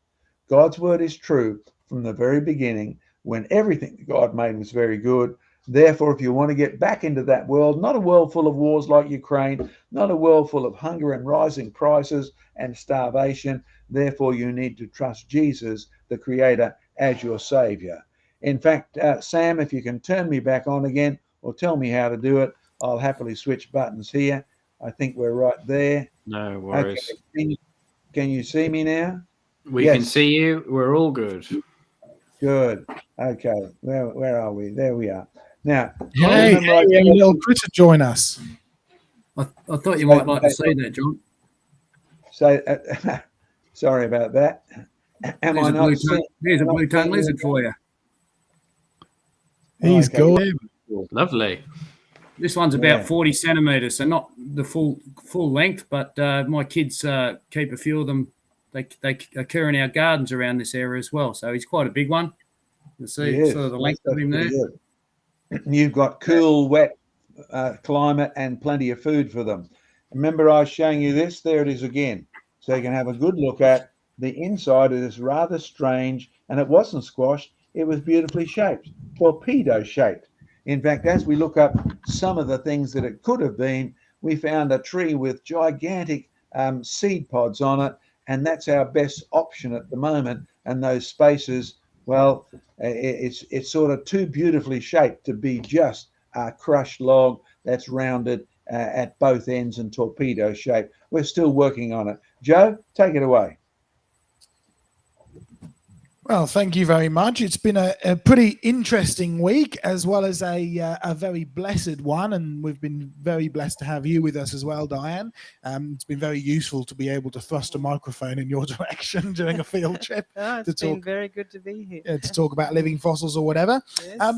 [SPEAKER 2] God's word is true from the very beginning, when everything God made was very good. Therefore, if you want to get back into that world, not a world full of wars like Ukraine, not a world full of hunger and rising prices and starvation, therefore you need to trust Jesus, the Creator, as your Savior. In fact, Sam, if you can turn me back on again or tell me how to do it, I'll happily switch buttons here. I think we're right there.
[SPEAKER 1] No worries.
[SPEAKER 2] Okay. Can you see me now?
[SPEAKER 1] We can see you. We're all good.
[SPEAKER 2] Good. Okay. Where are we? There we are. Now,
[SPEAKER 3] hey, a little critter join us.
[SPEAKER 4] I thought you might like to see that, John.
[SPEAKER 2] So, sorry about that.
[SPEAKER 4] There's a blue-tongued lizard for you.
[SPEAKER 3] He's good.
[SPEAKER 1] Lovely.
[SPEAKER 4] This one's about 40 centimetres, so not the full length, but my kids keep a few of them. They occur in our gardens around this area as well. So he's quite a big one. You see sort of the length of him there.
[SPEAKER 2] Good. You've got cool, wet climate and plenty of food for them. Remember I was showing you this? There it is again. So you can have a good look at the inside of this rather strange, and it wasn't squashed, it was beautifully shaped, torpedo shaped. In fact, as we look up some of the things that it could have been, we found a tree with gigantic seed pods on it, and that's our best option at the moment. And those spaces, well, it's sort of too beautifully shaped to be just a crushed log that's rounded at both ends and torpedo shaped. We're still working on it. Joe, take it away.
[SPEAKER 3] Well, thank you very much. It's been a pretty interesting week, as well as a very blessed one, and we've been very blessed to have you with us as well, Diane. It's been very useful to be able to thrust a microphone in your direction during a field trip.
[SPEAKER 5] It's been very good to be here.
[SPEAKER 3] To talk about living fossils or whatever.
[SPEAKER 5] Yes.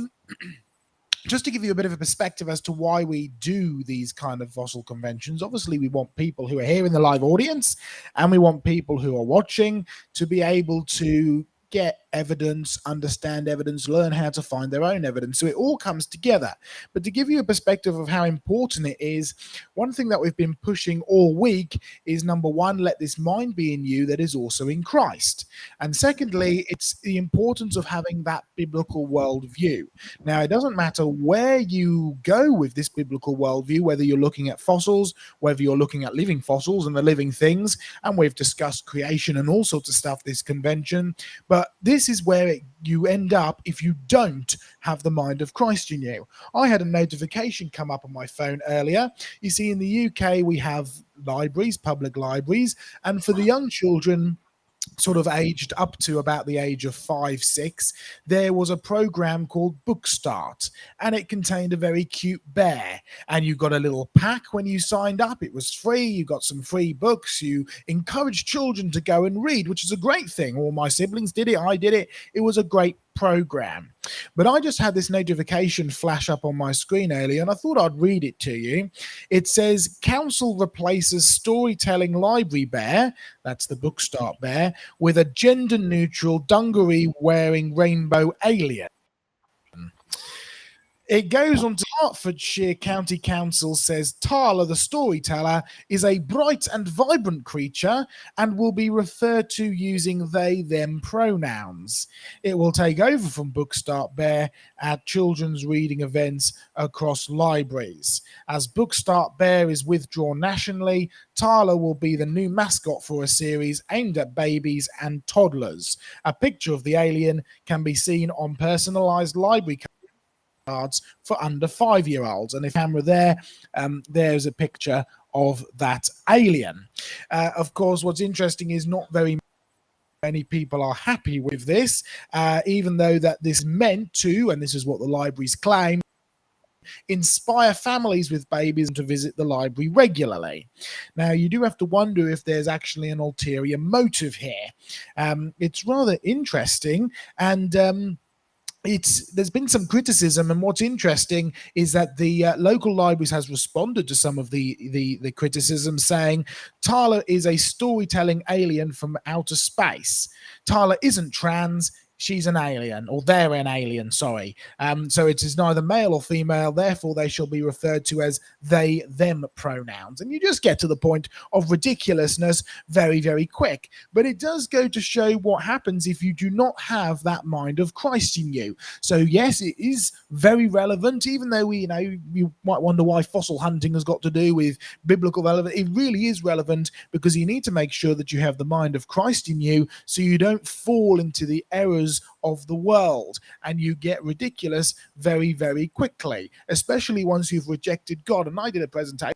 [SPEAKER 3] Just to give you a bit of a perspective as to why we do these kind of fossil conventions, obviously we want people who are here in the live audience, and we want people who are watching to be able to get evidence, understand evidence, learn how to find their own evidence. So it all comes together. But to give you a perspective of how important it is, one thing that we've been pushing all week is, number one, let this mind be in you that is also in Christ. And secondly, it's the importance of having that biblical worldview. Now, it doesn't matter where you go with this biblical worldview, whether you're looking at fossils, whether you're looking at living fossils and the living things, and we've discussed creation and all sorts of stuff this convention, but this is where you end up if you don't have the mind of Christ in you. I had a notification come up on my phone earlier. You see, in the UK, we have libraries, public libraries, and for the young children, sort of aged up to about the age of 5, 6, there was a program called Book Start, and it contained a very cute bear, and you got a little pack when you signed up. It was free. You got some free books. You encouraged children to go and read, which is a great thing. All my siblings did it. I did it. It was a great program. But I just had this notification flash up on my screen earlier, and I thought I'd read it to you. It says, council replaces storytelling library bear, that's the Book Start bear, with a gender-neutral dungaree-wearing rainbow alien. It goes on to Hertfordshire County Council says Tala, the storyteller, is a bright and vibrant creature and will be referred to using they, them pronouns. It will take over from Book Start Bear at children's reading events across libraries. As Book Start Bear is withdrawn nationally, Tala will be the new mascot for a series aimed at babies and toddlers. A picture of the alien can be seen on personalised library cards for under 5-year-olds, and if camera there's a picture of that alien. Of course, what's interesting is not very many people are happy with this, even though that this meant to, and this is what the libraries claim, inspire families with babies to visit the library regularly. Now, you do have to wonder if there's actually an ulterior motive here. It's rather interesting, and there's been some criticism, and what's interesting is that the local libraries has responded to some of the criticism, saying Tala is a storytelling alien from outer space. Tala isn't trans. She's an alien, or they're an alien, sorry. So it is neither male or female, therefore they shall be referred to as they, them pronouns. And you just get to the point of ridiculousness very, very quick. But it does go to show what happens if you do not have that mind of Christ in you. So yes, it is very relevant, even though you might wonder why fossil hunting has got to do with biblical relevance. It really is relevant because you need to make sure that you have the mind of Christ in you so you don't fall into the errors of the world and you get ridiculous very, very quickly, especially once you've rejected God. And I did a presentation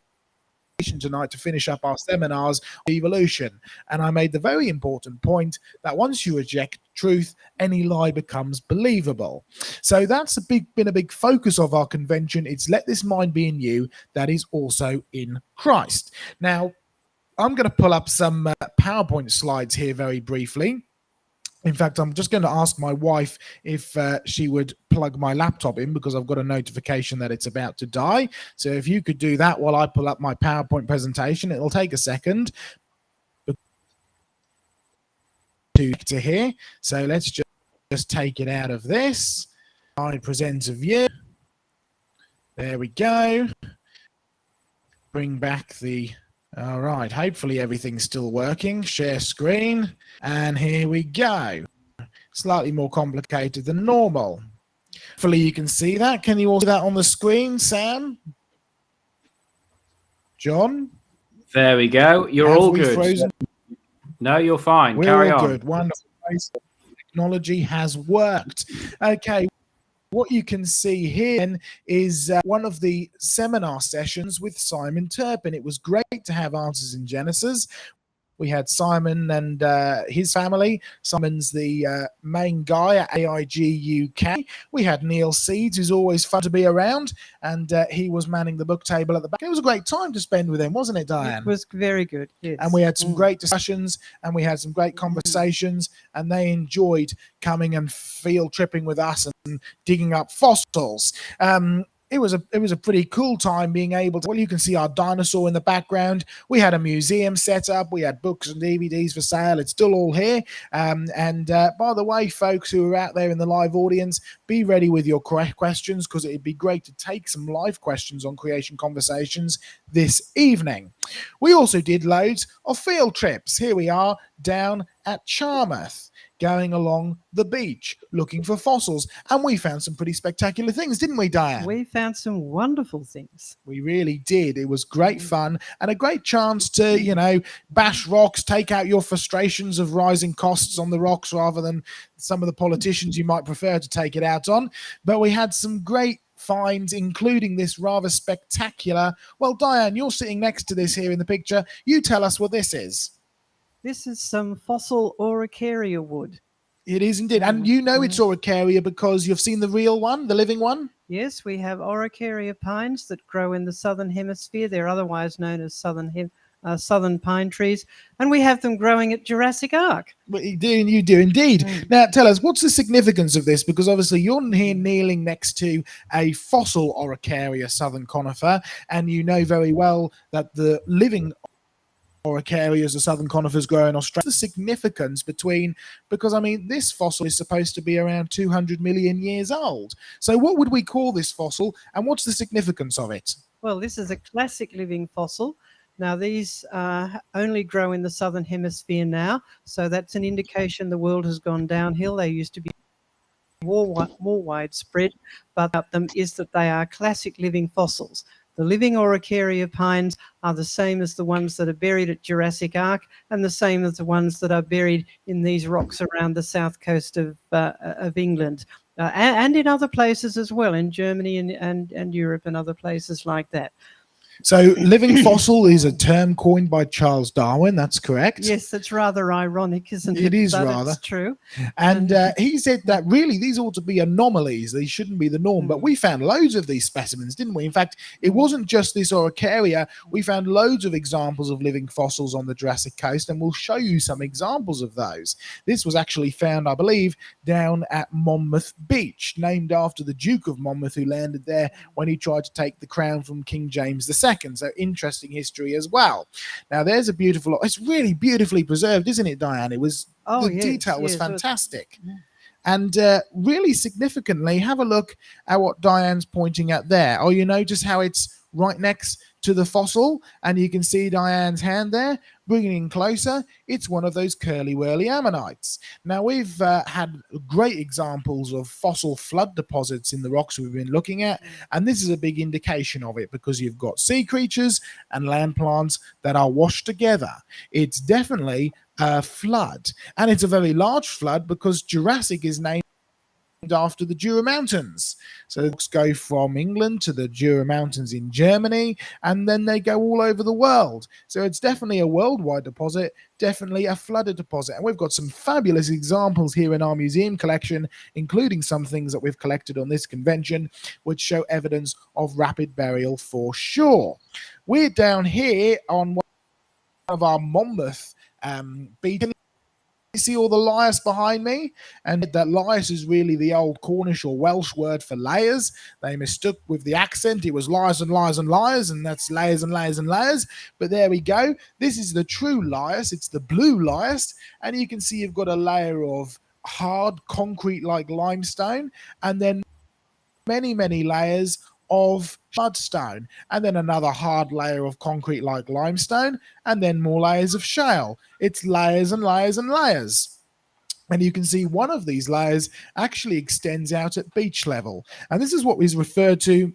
[SPEAKER 3] tonight to finish up our seminars on evolution, and I made the very important point that once you reject truth, any lie becomes believable. So that's been a big focus of our convention. It's let this mind be in you that is also in Christ. Now, I'm going to pull up some PowerPoint slides here very briefly. In fact, I'm just going to ask my wife if she would plug my laptop in, because I've got a notification that it's about to die. So if you could do that while I pull up my PowerPoint presentation, it'll take a second to hear. So let's just take it out of this. I present a view. There we go. Bring back the... All right, hopefully everything's still working. Share screen, and here we go. Slightly more complicated than normal. Hopefully you can see that. Can you all see that on the screen, Sam? John?
[SPEAKER 1] There we go. You're all good.
[SPEAKER 3] Frozen?
[SPEAKER 1] No, you're fine.
[SPEAKER 3] We're
[SPEAKER 1] Carry
[SPEAKER 3] all
[SPEAKER 1] on.
[SPEAKER 3] good. Wonderful. Technology has worked. Okay. What you can see here is one of the seminar sessions with Simon Turpin. It was great to have Answers in Genesis. We had Simon and his family. Simon's the main guy at AIG UK. We had Neil Seeds, who's always fun to be around, and he was manning the book table at the back. It was a great time to spend with him, wasn't it, Diane?
[SPEAKER 5] It was very good, yes.
[SPEAKER 3] And we had some great discussions, and we had some great conversations, and they enjoyed coming and field tripping with us and digging up fossils. It was a pretty cool time being able to, well, you can see our dinosaur in the background. We had a museum set up. We had books and DVDs for sale. It's still all here. And by the way, folks who are out there in the live audience, be ready with your questions, because it'd be great to take some live questions on Creation Conversations this evening. We also did loads of field trips. Here we are down at Charmouth, going along the beach, looking for fossils. And we found some pretty spectacular things, didn't we, Diane?
[SPEAKER 5] We found some wonderful things.
[SPEAKER 3] We really did. It was great fun and a great chance to, bash rocks, take out your frustrations of rising costs on the rocks rather than some of the politicians you might prefer to take it out on. But we had some great finds, including this rather spectacular. Well, Diane, you're sitting next to this here in the picture. You tell us what this is.
[SPEAKER 5] This is some fossil Araucaria wood.
[SPEAKER 3] It is indeed. And you know it's Araucaria because you've seen the real one, the living one?
[SPEAKER 5] Yes, we have Araucaria pines that grow in the southern hemisphere. They're otherwise known as southern pine trees. And we have them growing at Jurassic Ark.
[SPEAKER 3] Well, you do indeed. Now, tell us, what's the significance of this? Because obviously you're here kneeling next to a fossil Araucaria southern conifer, and you know very well that the living Araucarias, the southern conifers, grow in Australia. The significance between, because I mean, this fossil is supposed to be around 200 million years old. So what would we call this fossil, and what's the significance of it?
[SPEAKER 5] Well, this is a classic living fossil. Now, these only grow in the southern hemisphere now, so that's an indication the world has gone downhill. They used to be more widespread, but about them is that they are classic living fossils. The living Araucaria pines are the same as the ones that are buried at Jurassic Ark, and the same as the ones that are buried in these rocks around the south coast of England, and in other places as well, in Germany and Europe and other places like that.
[SPEAKER 3] So living fossil is a term coined by Charles Darwin, that's correct?
[SPEAKER 5] Yes, that's rather ironic, isn't it?
[SPEAKER 3] It is
[SPEAKER 5] but
[SPEAKER 3] rather.
[SPEAKER 5] It's true.
[SPEAKER 3] And he said that really these ought to be anomalies. They shouldn't be the norm. But we found loads of these specimens, didn't we? In fact, it wasn't just this Araucaria. We found loads of examples of living fossils on the Jurassic coast, and we'll show you some examples of those. This was actually found, I believe, down at Monmouth Beach, named after the Duke of Monmouth, who landed there when he tried to take the crown from King James II. So interesting history as well. Now there's a beautiful, it's really beautifully preserved, isn't it, Diane? It was, detail was fantastic. And really significantly, have a look at what Diane's pointing at there. Oh, you notice how it's right next to the fossil, and you can see Diane's hand there. Bringing in closer, it's one of those curly-whirly ammonites. Now, we've had great examples of fossil flood deposits in the rocks we've been looking at, and this is a big indication of it because you've got sea creatures and land plants that are washed together. It's definitely a flood, and it's a very large flood because Jurassic is named after the Jura Mountains. So books go from England to the Jura Mountains in Germany, and then they go all over the world. So it's definitely a worldwide deposit, definitely a flooded deposit. And we've got some fabulous examples here in our museum collection, including some things that we've collected on this convention, which show evidence of rapid burial for sure. We're down here on one of our Monmouth beach. You see all the lias behind me, and that lias is really the old Cornish or Welsh word for layers. They mistook with the accent. It was liars and liars and liars, and that's layers and layers and layers. But there we go. This is the true lias. It's the blue lias, and you can see you've got a layer of hard concrete-like limestone, and then many, many layers of mudstone, and then another hard layer of concrete like limestone, and then more layers of shale. It's layers and layers and layers. And you can see one of these layers actually extends out at beach level. And this is what is referred to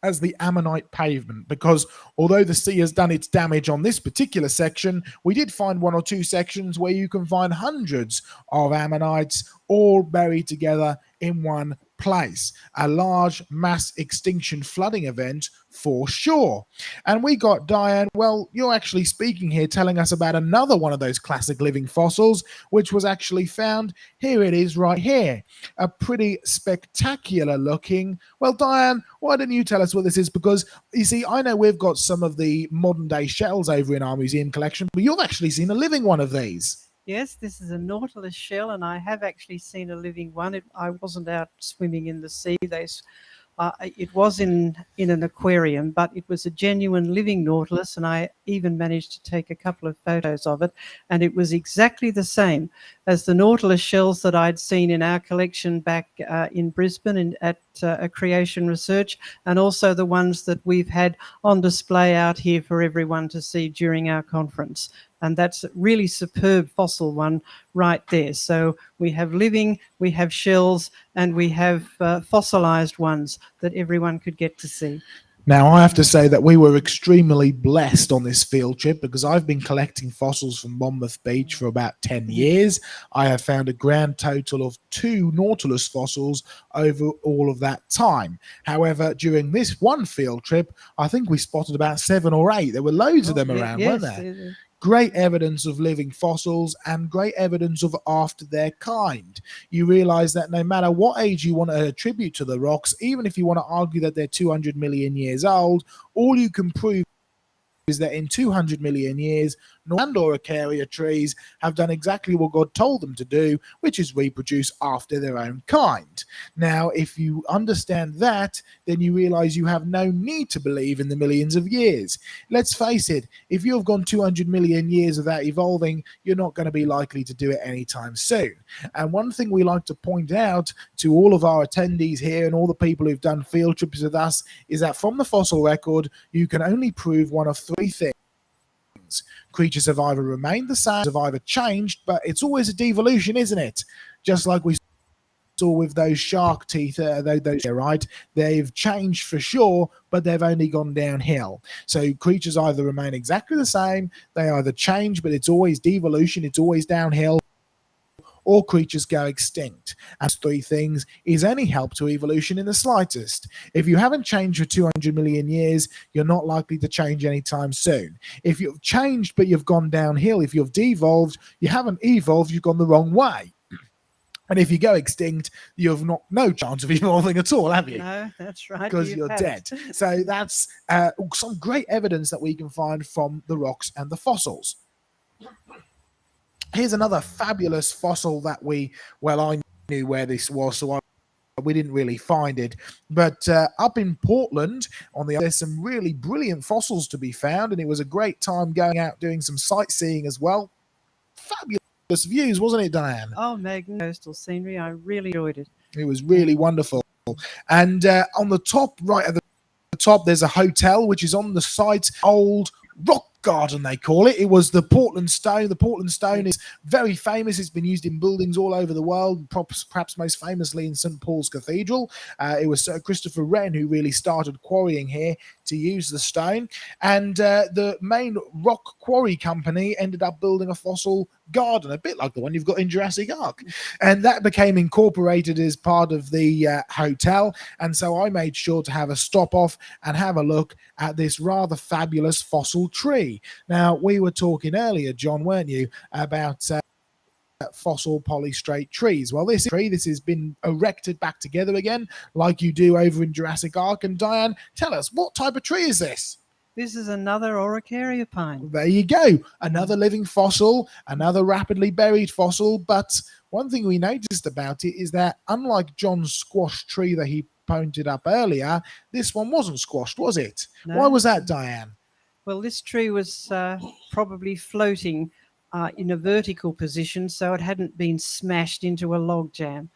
[SPEAKER 3] as the ammonite pavement, because although the sea has done its damage on this particular section, we did find one or two sections where you can find hundreds of ammonites all buried together in one place, a large mass extinction flooding event for sure. And we got Diane, well, you're actually speaking here, telling us about another one of those classic living fossils, which was actually found. Here it is right here, a pretty spectacular looking. Well, Diane, why don't you tell us what this is? Because you see, I know we've got some of the modern day shells over in our museum collection, but you've actually seen a living one of these.
[SPEAKER 5] Yes, this is a nautilus shell, and I have actually seen a living one. I wasn't out swimming in the sea. It was in an aquarium, but it was a genuine living nautilus, and I even managed to take a couple of photos of it, and it was exactly the same as the nautilus shells that I'd seen in our collection back in Brisbane at Creation Research, and also the ones that we've had on display out here for everyone to see during our conference. And that's a really superb fossil one right there. So we have living, we have shells, and we have fossilized ones that everyone could get to see.
[SPEAKER 3] Now, I have to say that we were extremely blessed on this field trip because I've been collecting fossils from Monmouth Beach for about 10 years. I have found a grand total of 2 nautilus fossils over all of that time. However, during this one field trip, I think we spotted about 7 or 8. There were loads of them around,
[SPEAKER 5] yes,
[SPEAKER 3] weren't there? Great evidence of living fossils and great evidence of after their kind. You realize that no matter what age you want to attribute to the rocks, even if you want to argue that they're 200 million years old, all you can prove is that in 200 million years, Araucaria trees have done exactly what God told them to do, which is reproduce after their own kind. Now, if you understand that, then you realize you have no need to believe in the millions of years. Let's face it, if you have gone 200 million years without evolving, you're not going to be likely to do it anytime soon. And one thing we like to point out to all of our attendees here and all the people who've done field trips with us is that from the fossil record, you can only prove one of 3 things. Creatures have either remained the same, have either changed, but it's always a devolution, isn't it? Just like we saw with those shark teeth, right? They've changed for sure, but they've only gone downhill. So creatures either remain exactly the same, they either change, but it's always devolution, it's always downhill, or creatures go extinct. And 3 things is any help to evolution in the slightest. If you haven't changed for 200 million years, you're not likely to change anytime soon. If you've changed but you've gone downhill, if you've devolved, you haven't evolved, you've gone the wrong way. And if you go extinct, you have no chance of evolving at all, have you?
[SPEAKER 5] No, that's right.
[SPEAKER 3] Because you're dead. So that's some great evidence that we can find from the rocks and the fossils. Here's another fabulous fossil that I knew where this was, so we didn't really find it. But up in Portland, there's some really brilliant fossils to be found, and it was a great time going out doing some sightseeing as well. Fabulous views, wasn't it, Diane?
[SPEAKER 5] Oh, magnificent coastal scenery. I really enjoyed it.
[SPEAKER 3] It was really wonderful. And on the top, right at the top, there's a hotel, which is on the site, old rock garden, they call it. It was the Portland Stone. The Portland Stone is very famous. It's been used in buildings all over the world, perhaps most famously in St. Paul's Cathedral. It was Sir Christopher Wren who really started quarrying here to use the stone. And the main rock quarry company ended up building a fossil garden, a bit like the one you've got in Jurassic Ark. And that became incorporated as part of the hotel. And so I made sure to have a stop off and have a look at this rather fabulous fossil tree. Now, we were talking earlier, John, weren't you, about fossil polystrate trees. Well, this has been erected back together again, like you do over in Jurassic Ark. And Diane, tell us, what type of tree is this?
[SPEAKER 5] This is another Araucaria pine.
[SPEAKER 3] There you go. Another living fossil, another rapidly buried fossil. But one thing we noticed about it is that unlike John's squash tree that he pointed up earlier, this one wasn't squashed, was it? No. Why was that, Diane?
[SPEAKER 5] Well, this tree was probably floating in a vertical position, so it hadn't been smashed into a log jam.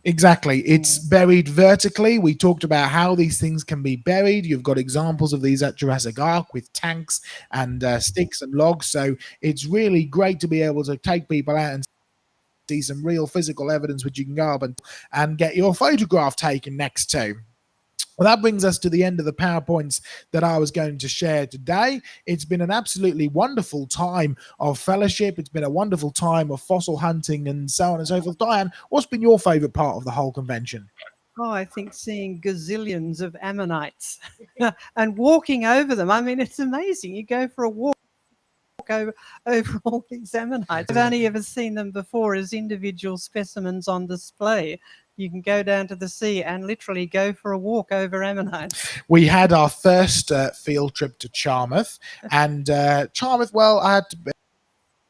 [SPEAKER 3] Exactly. It's buried vertically. We talked about how these things can be buried. You've got examples of these at Jurassic Ark with tanks and sticks and logs. So it's really great to be able to take people out and see some real physical evidence which you can go up and get your photograph taken next to. Well, that brings us to the end of the PowerPoints that I was going to share today. It's been an absolutely wonderful time of fellowship. It's been a wonderful time of fossil hunting and so on and so forth. Diane, what's been your favourite part of the whole convention?
[SPEAKER 5] Oh, I think seeing gazillions of ammonites and walking over them. I mean, it's amazing. You go for a walk over all these ammonites. I've only ever seen them before as individual specimens on display. You can go down to the sea and literally go for a walk over ammonites.
[SPEAKER 3] We had our first field trip to Charmouth, and Charmouth, well, I had to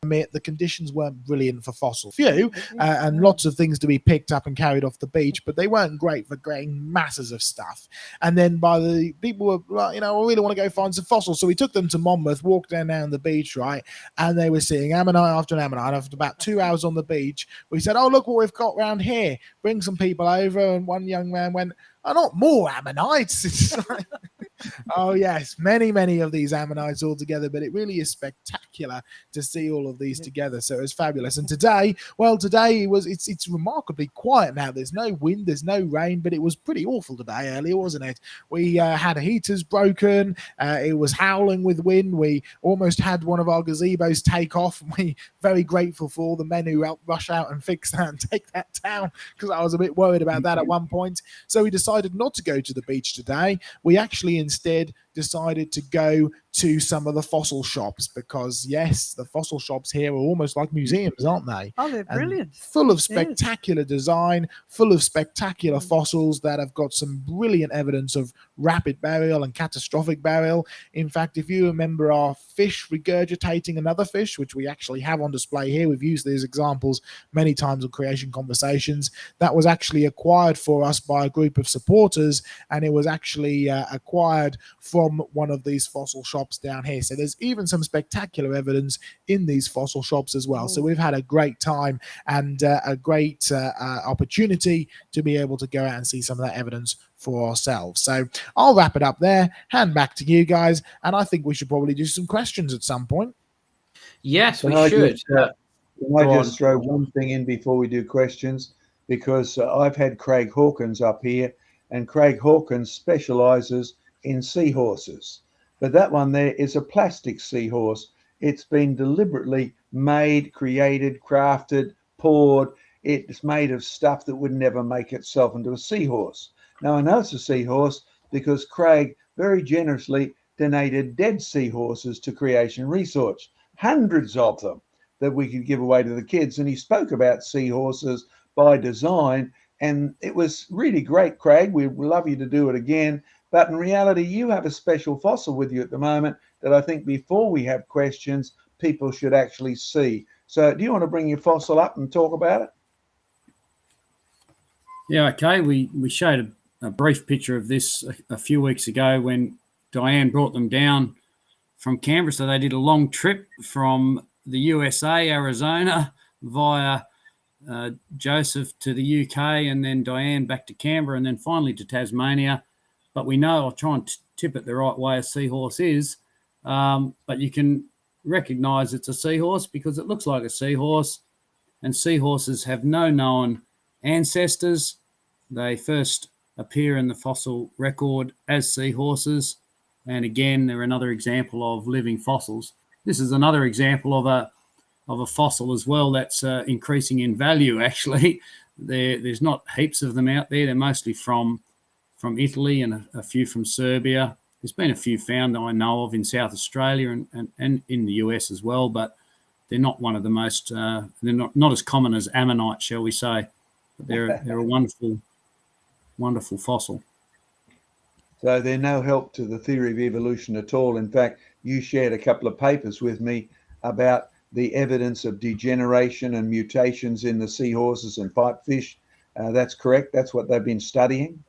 [SPEAKER 3] admit the conditions weren't brilliant for fossil. Few and lots of things to be picked up and carried off the beach, but they weren't great for getting masses of stuff. And then by the people were like, I really want to go find some fossils, so we took them to Monmouth, walked down the beach, right, and they were seeing ammonite after ammonite. After about 2 hours on the beach, we said, oh, look what we've got round here, bring some people over. And one young man went, oh, not more ammonites. It's like, oh yes, many of these ammonites all together, but it really is spectacular to see all of these together. So it was fabulous. And today it's remarkably quiet now. There's no wind, there's no rain, but it was pretty awful today earlier, wasn't it? We had heaters broken, it was howling with wind. We almost had one of our gazebos take off. We very grateful for all the men who helped rush out and fix that and take that down, because I was a bit worried about that at one point. So we decided not to go to the beach today. We actually instead decided to go to some of the fossil shops, because yes, the fossil shops here are almost like museums, aren't they?
[SPEAKER 5] Oh, they're brilliant.
[SPEAKER 3] And full of spectacular design, full of spectacular fossils that have got some brilliant evidence of rapid burial and catastrophic burial. In fact, if you remember our fish regurgitating another fish, which we actually have on display here, we've used these examples many times on Creation Conversations, that was actually acquired for us by a group of supporters, and it was actually acquired from one of these fossil shops down here. So there's even some spectacular evidence in these fossil shops as well. So we've had a great time and a great opportunity to be able to go out and see some of that evidence for ourselves. So I'll wrap it up there, hand back to you guys, and I think we should probably do some questions at some point.
[SPEAKER 1] Yes, we should.
[SPEAKER 2] Can I just throw one thing in before we do questions? Because I've had Craig Hawkins up here, and Craig Hawkins specializes in seahorses. But that one there is a plastic seahorse. It's been deliberately made, created, crafted, poured. It's made of stuff that would never make itself into a seahorse. Now, I know it's a seahorse because Craig very generously donated dead seahorses to Creation Research, hundreds of them that we could give away to the kids. And he spoke about seahorses by design, and it was really great, Craig. We'd love you to do it again. But in reality, you have a special fossil with you at the moment that I think before we have questions, people should actually see. So do you want to bring your fossil up and talk about it?
[SPEAKER 4] Yeah, okay. We showed a brief picture of this a few weeks ago when Diane brought them down from Canberra. So they did a long trip from the USA, Arizona, via Joseph to the UK, and then Diane back to Canberra, and then finally to Tasmania. But we know, I'll try and tip it the right way a seahorse is, but you can recognise it's a seahorse because it looks like a seahorse, and seahorses have no known ancestors. They first appear in the fossil record as seahorses, and again, they're another example of living fossils. This is another example of a fossil as well that's increasing in value, actually. There's not heaps of them out there. They're mostly from Italy and a few from Serbia. There's been a few found that I know of in South Australia and in the US as well, but they're not one of the most, they're not as common as ammonite, shall we say. But they're a wonderful, wonderful fossil.
[SPEAKER 2] So they're no help to the theory of evolution at all. In fact, you shared a couple of papers with me about the evidence of degeneration and mutations in the seahorses and pipefish. That's correct. That's what they've been studying.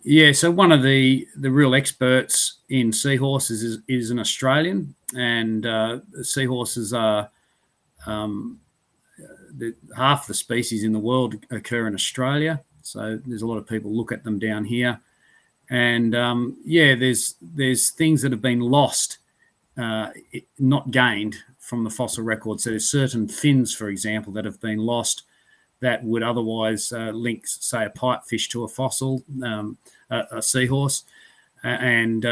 [SPEAKER 4] Yeah, so one of the real experts in seahorses is an Australian, and seahorses are half the species in the world occur in Australia. So there's a lot of people look at them down here, and there's things that have been lost, not gained from the fossil record. So there's certain fins, for example, that have been lost that would otherwise link, say, a pipefish to a fossil. a seahorse, and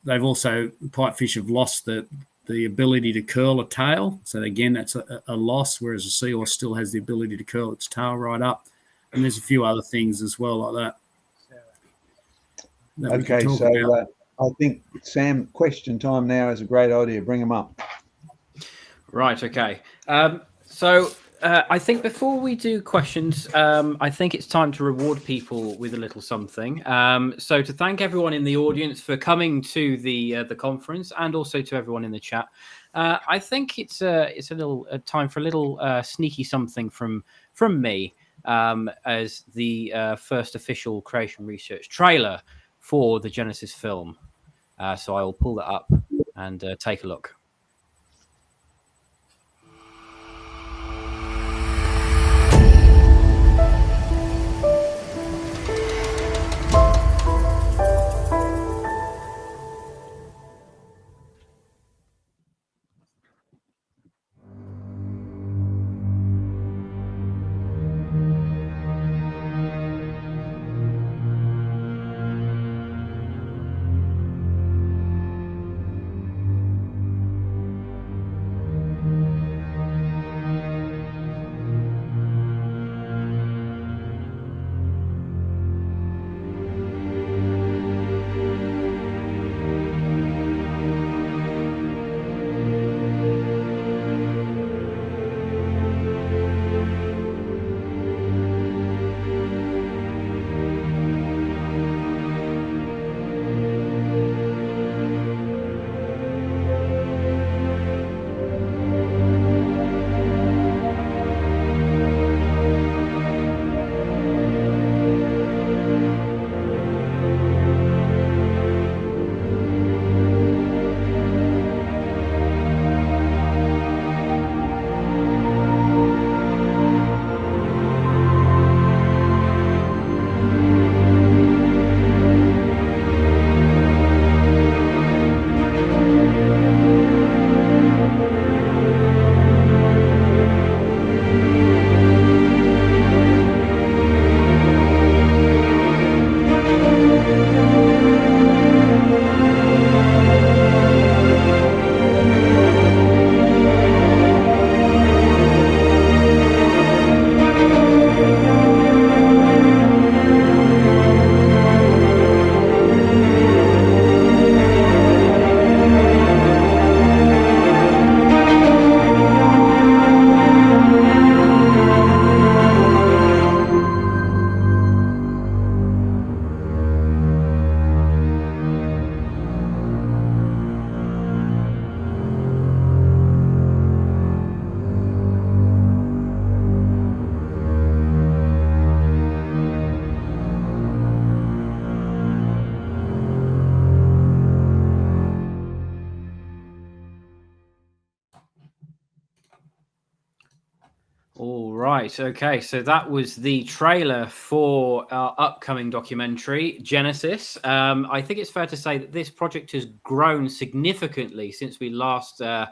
[SPEAKER 4] they've also pipefish have lost the ability to curl a tail. So again, that's a loss, whereas a seahorse still has the ability to curl its tail right up. And there's a few other things as well like that.
[SPEAKER 2] Okay, so I think, Sam, question time now is a great idea. Bring them up.
[SPEAKER 1] Right, okay. So I think before we do questions, I think it's time to reward people with a little something. So to thank everyone in the audience for coming to the conference, and also to everyone in the chat. I think it's a little time for a little sneaky something from me as the first official Creation Research trailer for the Genesis film. So I will pull that up and take a look. All right. Okay. So that was the trailer for our upcoming documentary, Genesis. I think it's fair to say that this project has grown significantly since we last sort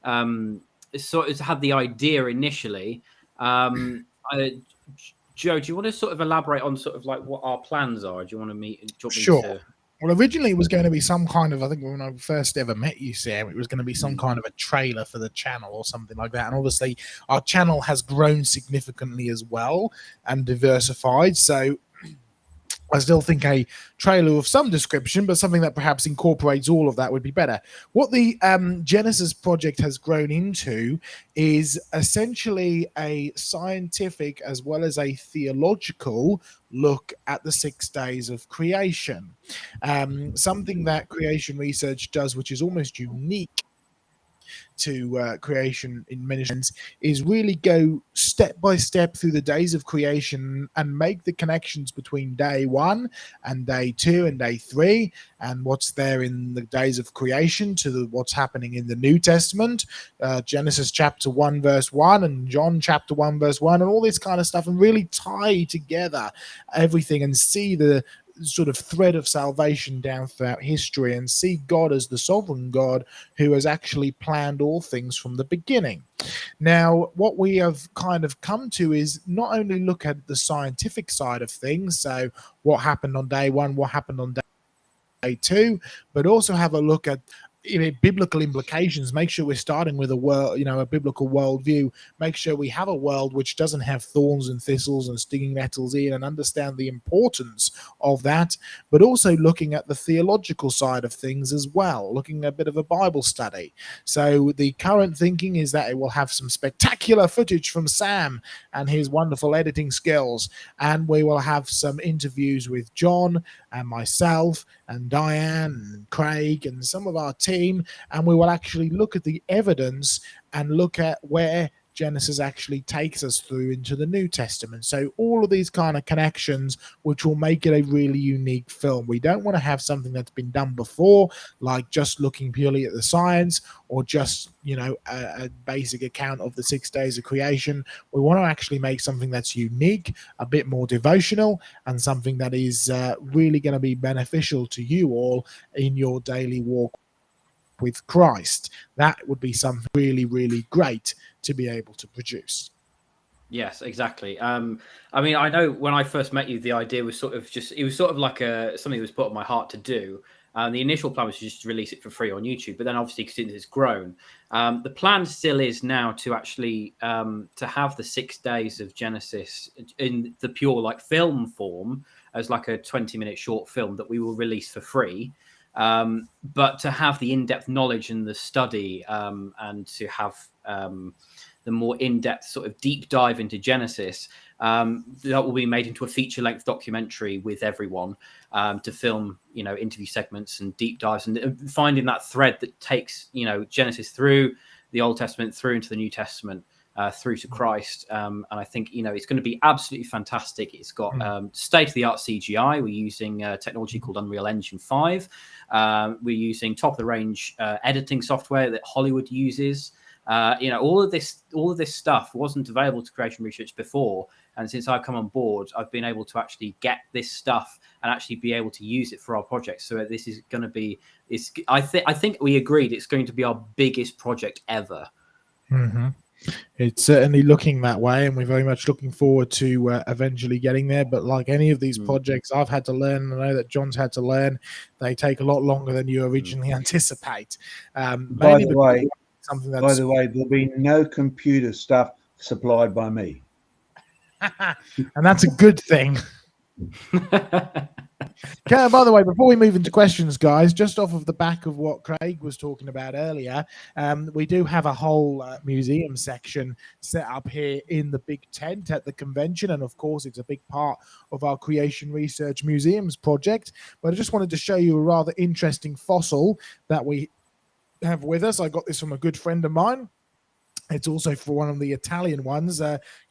[SPEAKER 1] of had the idea initially. Joe, do you want to sort of elaborate on sort of like what our plans are? Do you want to meet?
[SPEAKER 3] Sure. Well, originally it was going to be some kind of, I think when I first ever met you, Sam, it was going to be some kind of a trailer for the channel or something like that. And obviously our channel has grown significantly as well and diversified. So I still think a trailer of some description, but something that perhaps incorporates all of that would be better. What the Genesis project has grown into is essentially a scientific as well as a theological look at the 6 days of creation. Something that Creation Research does, which is almost unique to creation in many sense, is really go step by step through the days of creation and make the connections between day 1 and day 2 and day 3 and what's there in the days of creation to what's happening in the New Testament, Genesis chapter 1 verse 1 and John chapter 1 verse 1 and all this kind of stuff, and really tie together everything and see the sort of thread of salvation down throughout history and see God as the sovereign God who has actually planned all things from the beginning. Now, what we have kind of come to is not only look at the scientific side of things, so what happened on day one, what happened on day two, but also have a look at biblical implications. Make sure we're starting with a world, a biblical worldview. Make sure we have a world which doesn't have thorns and thistles and stinging nettles in, and understand the importance of that. But also looking at the theological side of things as well, looking at a bit of a Bible study. So the current thinking is that it will have some spectacular footage from Sam and his wonderful editing skills, and we will have some interviews with John and myself and Diane and Craig and some of our team, and we will actually look at the evidence and look at where Genesis actually takes us through into the New Testament. So all of these kind of connections, which will make it a really unique film. We don't want to have something that's been done before, like just looking purely at the science or just, a basic account of the 6 days of creation. We want to actually make something that's unique, a bit more devotional, and something that is really going to be beneficial to you all in your daily walk with Christ. That would be something really, really great to be able to produce.
[SPEAKER 1] Yes, exactly. I mean, I know when I first met you, the idea was sort of like something that was put on my heart to do. The initial plan was to just release it for free on YouTube, but then obviously because it's grown, the plan still is now to actually to have the 6 days of Genesis in the pure like film form as like a 20-minute short film that we will release for free. But to have the in-depth knowledge and the study and to have the more in-depth sort of deep dive into Genesis, that will be made into a feature-length documentary with everyone to film, interview segments and deep dives and finding that thread that takes, Genesis through the Old Testament, through into the New Testament, through to Christ. And I think, it's going to be absolutely fantastic. It's got state-of-the-art CGI. We're using technology called Unreal Engine 5. We're using top-of-the-range editing software that Hollywood uses. All of this stuff wasn't available to Creation Research before, and since I've come on board, I've been able to actually get this stuff and actually be able to use it for our project. So this is going to be, I think we agreed it's going to be our biggest project ever.
[SPEAKER 3] Mm-hmm. It's certainly looking that way, and we're very much looking forward to eventually getting there. But like any of these projects I've had to learn, I know that John's had to learn, they take a lot longer than you originally anticipate.
[SPEAKER 2] By the way, there'll be no computer stuff supplied by me.
[SPEAKER 3] And that's a good thing. Okay, by the way, before we move into questions, guys, just off of the back of what Craig was talking about earlier, we do have a whole museum section set up here in the big tent at the convention. And of course, it's a big part of our Creation Research Museums project. But I just wanted to show you a rather interesting fossil that we have with us. I got this from a good friend of mine. It's also for one of the Italian ones.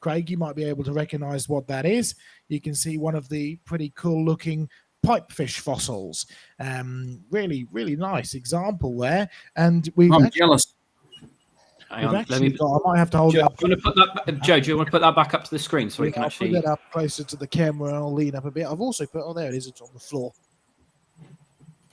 [SPEAKER 3] Craig, you might be able to recognize what that is. You can see one of the pretty cool looking pipefish fossils. Really, really nice example there. And
[SPEAKER 4] I'm jealous.
[SPEAKER 3] I might have to hold
[SPEAKER 1] Joe,
[SPEAKER 3] it up.
[SPEAKER 1] Do you want to put that back up to the screen so we can actually
[SPEAKER 3] put that up closer to the camera and I'll lean up a bit. I've also put, there it is, it's on the floor.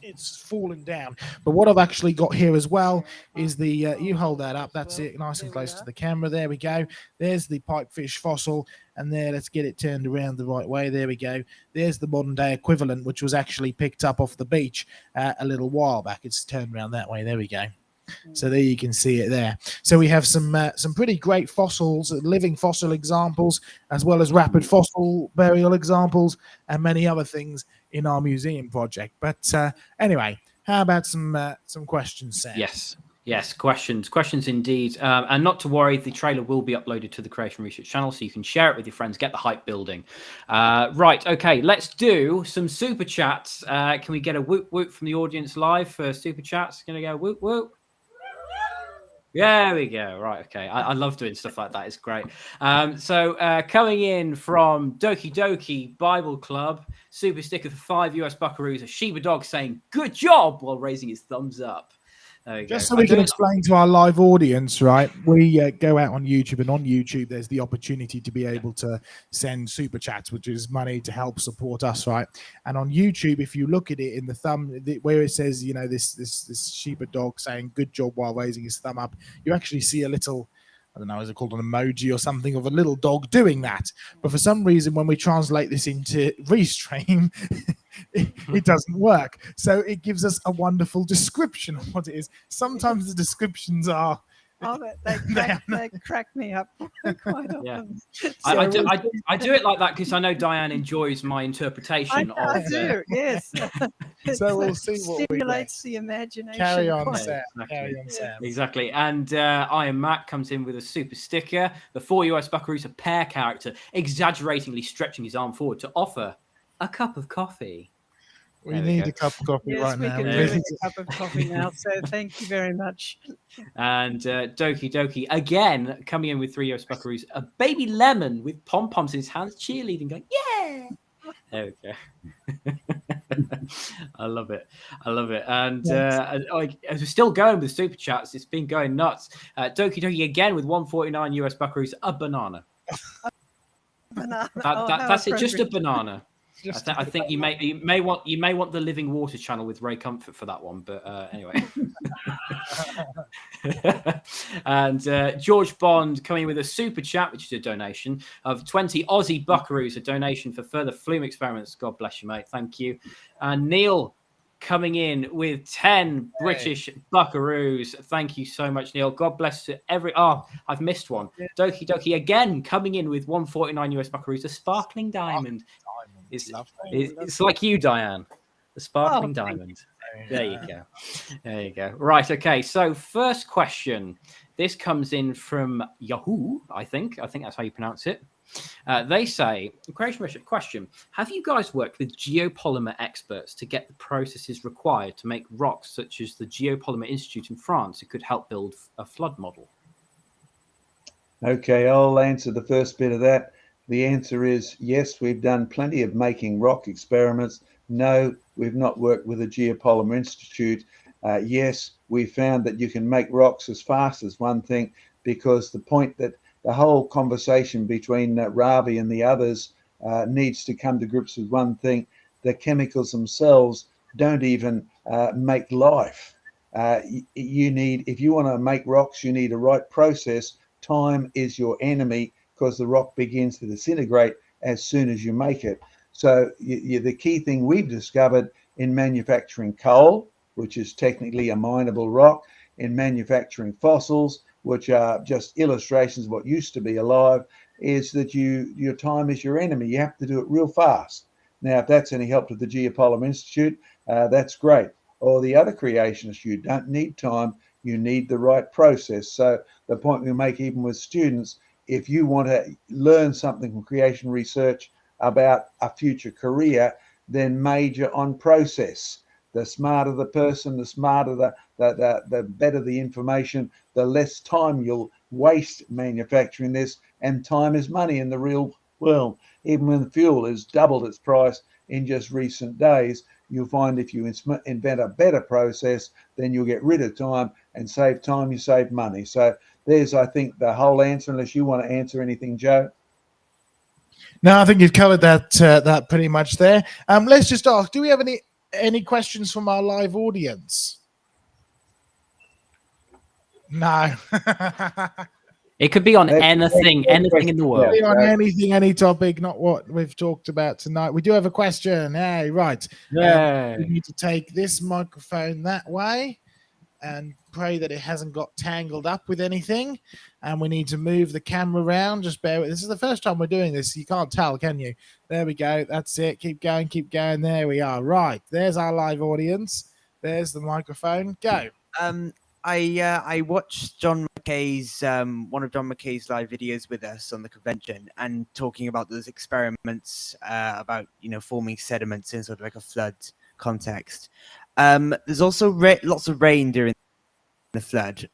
[SPEAKER 3] It's fallen down. But what I've actually got here as well is the, you hold that up, that's it, nice and close to the camera. There we go. There's the pipefish fossil. And there, let's get it turned around the right way. There we go. There's the modern day equivalent, which was actually picked up off the beach a little while back. It's turned around that way. There we go. So there you can see it there. So we have some pretty great fossils, living fossil examples, as well as rapid fossil burial examples, and many other things in our museum project. But anyway, how about some questions, Sam?
[SPEAKER 1] Yes, questions indeed. And not to worry, the trailer will be uploaded to the Creation Research channel, so you can share it with your friends, get the hype building. Right, okay, let's do some super chats. Can we get a whoop whoop from the audience live for super chats? Gonna go whoop whoop. There we go. Right. Okay. I love doing stuff like that. It's great. So coming in from Doki Doki Bible Club, super sticker for 5 US Buckaroos, a Shiba dog saying "good job" while raising his thumbs up. There you
[SPEAKER 3] Just
[SPEAKER 1] go.
[SPEAKER 3] so we can explain to our live audience, right? We go out on YouTube, and on YouTube, there's the opportunity to be able to send super chats, which is money to help support us, right? And on YouTube, if you look at it in the thumb, where it says, you know, this shepherd dog saying "good job" while raising his thumb up, you actually see a little, I don't know, is it called an emoji or something of a little dog doing that? But for some reason, when we translate this into Restream, it doesn't work. So it gives us a wonderful description of what it is. Sometimes the descriptions are...
[SPEAKER 5] Oh, they crack me up quite often.
[SPEAKER 1] Yeah. I do it like that because I know Diane enjoys my interpretation of.
[SPEAKER 5] I do, yes.
[SPEAKER 3] So we'll see what we
[SPEAKER 5] stimulates the imagination.
[SPEAKER 3] Carry on,
[SPEAKER 5] quite.
[SPEAKER 3] Sam.
[SPEAKER 1] Exactly.
[SPEAKER 3] Carry on, Sam.
[SPEAKER 1] Exactly. And Iron Mac comes in with a super sticker. The 4 US Buckaroos, a pair character, exaggeratingly stretching his arm forward to offer a cup of coffee.
[SPEAKER 3] We need a cup of coffee right now.
[SPEAKER 5] Yes, we can do with a cup of coffee now. So thank you very much.
[SPEAKER 1] And Doki Doki again coming in with 3 US Buckaroos, a baby lemon with pom poms in his hands, cheerleading, going yeah. There we go. I love it. And as we're still going with super chats, it's been going nuts. Doki Doki again with 149 US Buckaroos, a banana.
[SPEAKER 5] Banana.
[SPEAKER 1] That's it. Just a banana. I think you
[SPEAKER 3] banana.
[SPEAKER 1] may want the Living Water channel with Ray Comfort for that one, but anyway. And George Bond coming with a super chat, which is a donation of 20 Aussie Buckaroos, a donation for further flume experiments. God bless you, mate. Thank you. And Neil coming in with 10 British Buckaroos. Thank you so much, Neil. God bless every... Oh, I've missed one. Doki Doki again coming in with 149 US Buckaroos, a sparkling diamond. It's like you, Diane. The sparkling diamond. There you go. There you go. Right. Okay. So first question. This comes in from Yahoo, I think. I think that's how you pronounce it. They say, question, have you guys worked with geopolymer experts to get the processes required to make rocks such as the Geopolymer Institute in France who could help build a flood model?
[SPEAKER 2] Okay, I'll answer the first bit of that. The answer is yes, we've done plenty of making rock experiments. No, we've not worked with the Geopolymer Institute. Yes, we found that you can make rocks as fast as one thing, because the point that the whole conversation between Ravi and the others needs to come to grips with one thing. The chemicals themselves don't even make life. You need, if you want to make rocks, you need a right process. Time is your enemy, because the rock begins to disintegrate as soon as you make it. So the key thing we've discovered in manufacturing coal, which is technically a mineable rock, in manufacturing fossils, which are just illustrations of what used to be alive, is that your time is your enemy. You have to do it real fast. Now, if that's any help to the Geopolymer Institute, that's great. Or the other creationists, you don't need time, you need the right process. So the point we make even with students, if you want to learn something from creation research about a future career, then major on process. The smarter the person, the smarter the better the information, the less time you'll waste manufacturing this. And time is money in the real world. Even when fuel has doubled its price in just recent days, you'll find if you invent a better process, then you'll get rid of time, and save time, you save money. So there's, I think, the whole answer, unless you want to answer anything, Joe.
[SPEAKER 3] No, I think you've covered that pretty much there. Let's just ask, do we have any questions from our live audience? No.
[SPEAKER 1] It could be on anything in the world.
[SPEAKER 3] On anything, any topic, not what we've talked about tonight. We do have a question. Hey, right.
[SPEAKER 1] Yeah.
[SPEAKER 3] We need to take this microphone that way and pray that it hasn't got tangled up with anything. And we need to move the camera around. Just bear with. This is the first time we're doing this. You can't tell, can you? There we go. That's it. Keep going. Keep going. There we are. Right. There's our live audience. There's the microphone. Go.
[SPEAKER 6] I watched John Mackay's one of John Mackay's live videos with us on the convention, and talking about those experiments about forming sediments in sort of like a flood context. There's also lots of rain during the flood.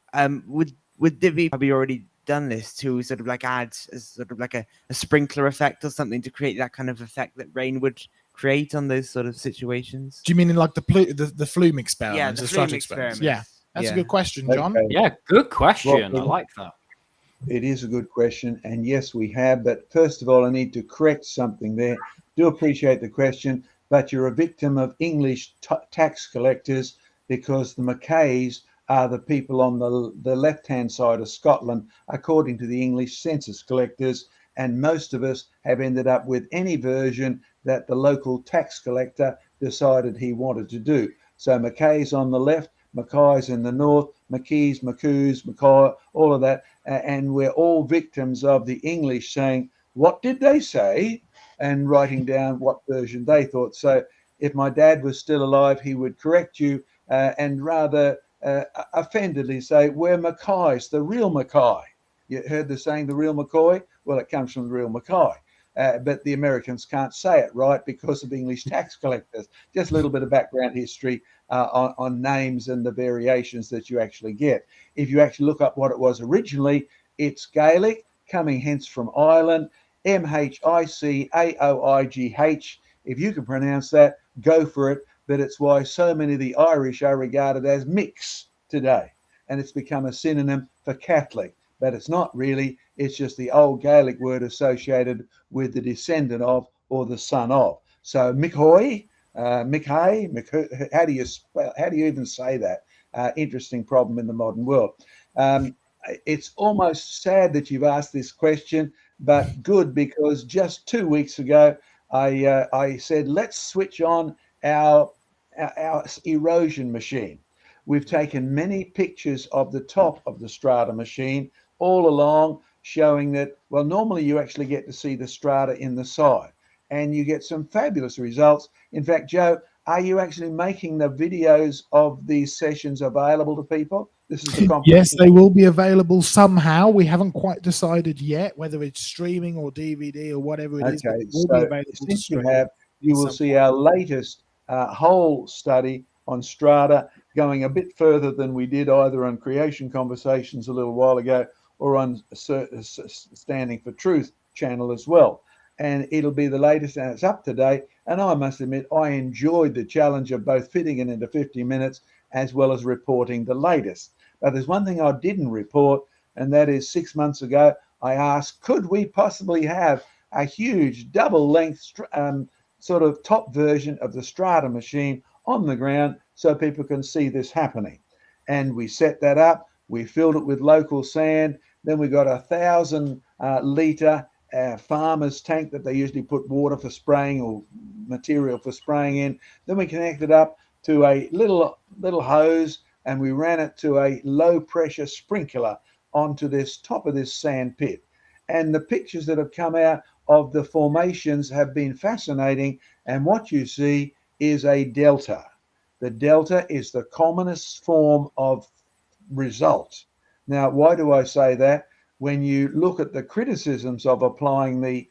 [SPEAKER 6] Would Divi probably already done this to sort of like add as sort of like a sprinkler effect or something to create that kind of effect that rain would create on those sort of situations?
[SPEAKER 3] Do you mean in like the flume experiments?
[SPEAKER 6] Yeah, the flume experiments.
[SPEAKER 3] Yeah. That's a
[SPEAKER 6] Yeah.
[SPEAKER 3] good question, John.
[SPEAKER 2] Okay.
[SPEAKER 1] Yeah, good question.
[SPEAKER 2] Well,
[SPEAKER 1] I like that.
[SPEAKER 2] It is a good question, and yes, we have. But first of all, I need to correct something there. Do appreciate the question, but you're a victim of English tax collectors, because the Mackays are the people on the left-hand side of Scotland, according to the English census collectors, and most of us have ended up with any version that the local tax collector decided he wanted to do. So Mackay's on the left, Mackay's in the north, Mackeys, Maccoos, Mackay, all of that, and we're all victims of the English saying, what did they say? And writing down what version they thought. So if my dad was still alive, he would correct you and rather offendedly say, we're Mackays, the real Mackay. You heard the saying, the real McCoy? Well, it comes from the real Mackay. But the Americans can't say it, right, because of English tax collectors. Just a little bit of background history on names and the variations that you actually get. If you actually look up what it was originally, it's Gaelic, coming hence from Ireland, M-H-I-C-A-O-I-G-H. If you can pronounce that, go for it. But it's why so many of the Irish are regarded as mix today. And it's become a synonym for Catholic. But it's not really. It's just the old Gaelic word associated with the descendant of or the son of. So Mackay, Mackay, how do you even say that? Interesting problem in the modern world. It's almost sad that you've asked this question, but good, because just 2 weeks ago I said, let's switch on our erosion machine. We've taken many pictures of the top of the strata machine all along, showing that, well, normally you actually get to see the strata in the side, and you get some fabulous results. In fact, Joe, are you actually making the videos of these sessions available to people? This is the competition.
[SPEAKER 3] Yes, they will be available somehow. We haven't quite decided yet whether it's streaming or DVD or whatever it is, but it will be available to
[SPEAKER 2] Since you
[SPEAKER 3] stream.
[SPEAKER 2] have, you will see our latest whole study on strata, going a bit further than we did either on Creation Conversations a little while ago or on Standing for Truth channel as well. And it'll be the latest, and it's up to date. And I must admit, I enjoyed the challenge of both fitting it into 50 minutes as well as reporting the latest. But there's one thing I didn't report, and that is 6 months ago, I asked, could we possibly have a huge double-length sort of top version of the strata machine on the ground so people can see this happening? And we set that up. We filled it with local sand. Then we got 1,000 litre farmer's tank that they usually put water for spraying or material for spraying in. Then we connected up to a little hose, and we ran it to a low pressure sprinkler onto this top of this sand pit. And the pictures that have come out of the formations have been fascinating. And what you see is a delta. The delta is the commonest form of result. Now, why do I say that? When you look at the criticisms of applying the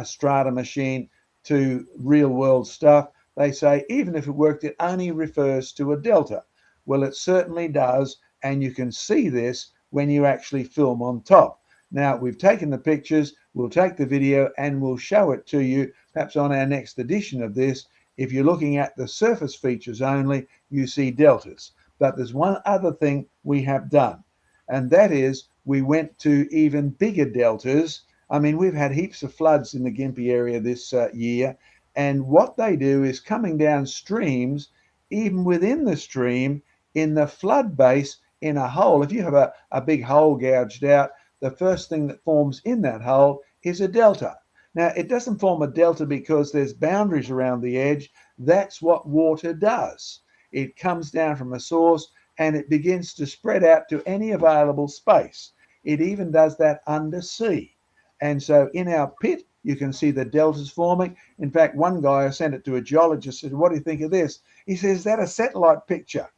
[SPEAKER 2] strata machine to real world stuff, they say even if it worked, it only refers to a delta. Well, it certainly does, and you can see this when you actually film on top. Now, we've taken the pictures, we'll take the video, and we'll show it to you perhaps on our next edition of this. If you're looking at the surface features only, you see deltas. But there's one other thing we have done, and that is we went to even bigger deltas. I mean, we've had heaps of floods in the Gympie area this year, and what they do is coming down streams, even within the stream, in the flood base, in a hole. If you have a big hole gouged out, the first thing that forms in that hole is a delta. Now, it doesn't form a delta because there's boundaries around the edge. That's what water does. It comes down from a source and it begins to spread out to any available space. It even does that undersea. And so in our pit, you can see the deltas forming. In fact, one guy, I sent it to a geologist, said, what do you think of this? He says, is that a satellite picture?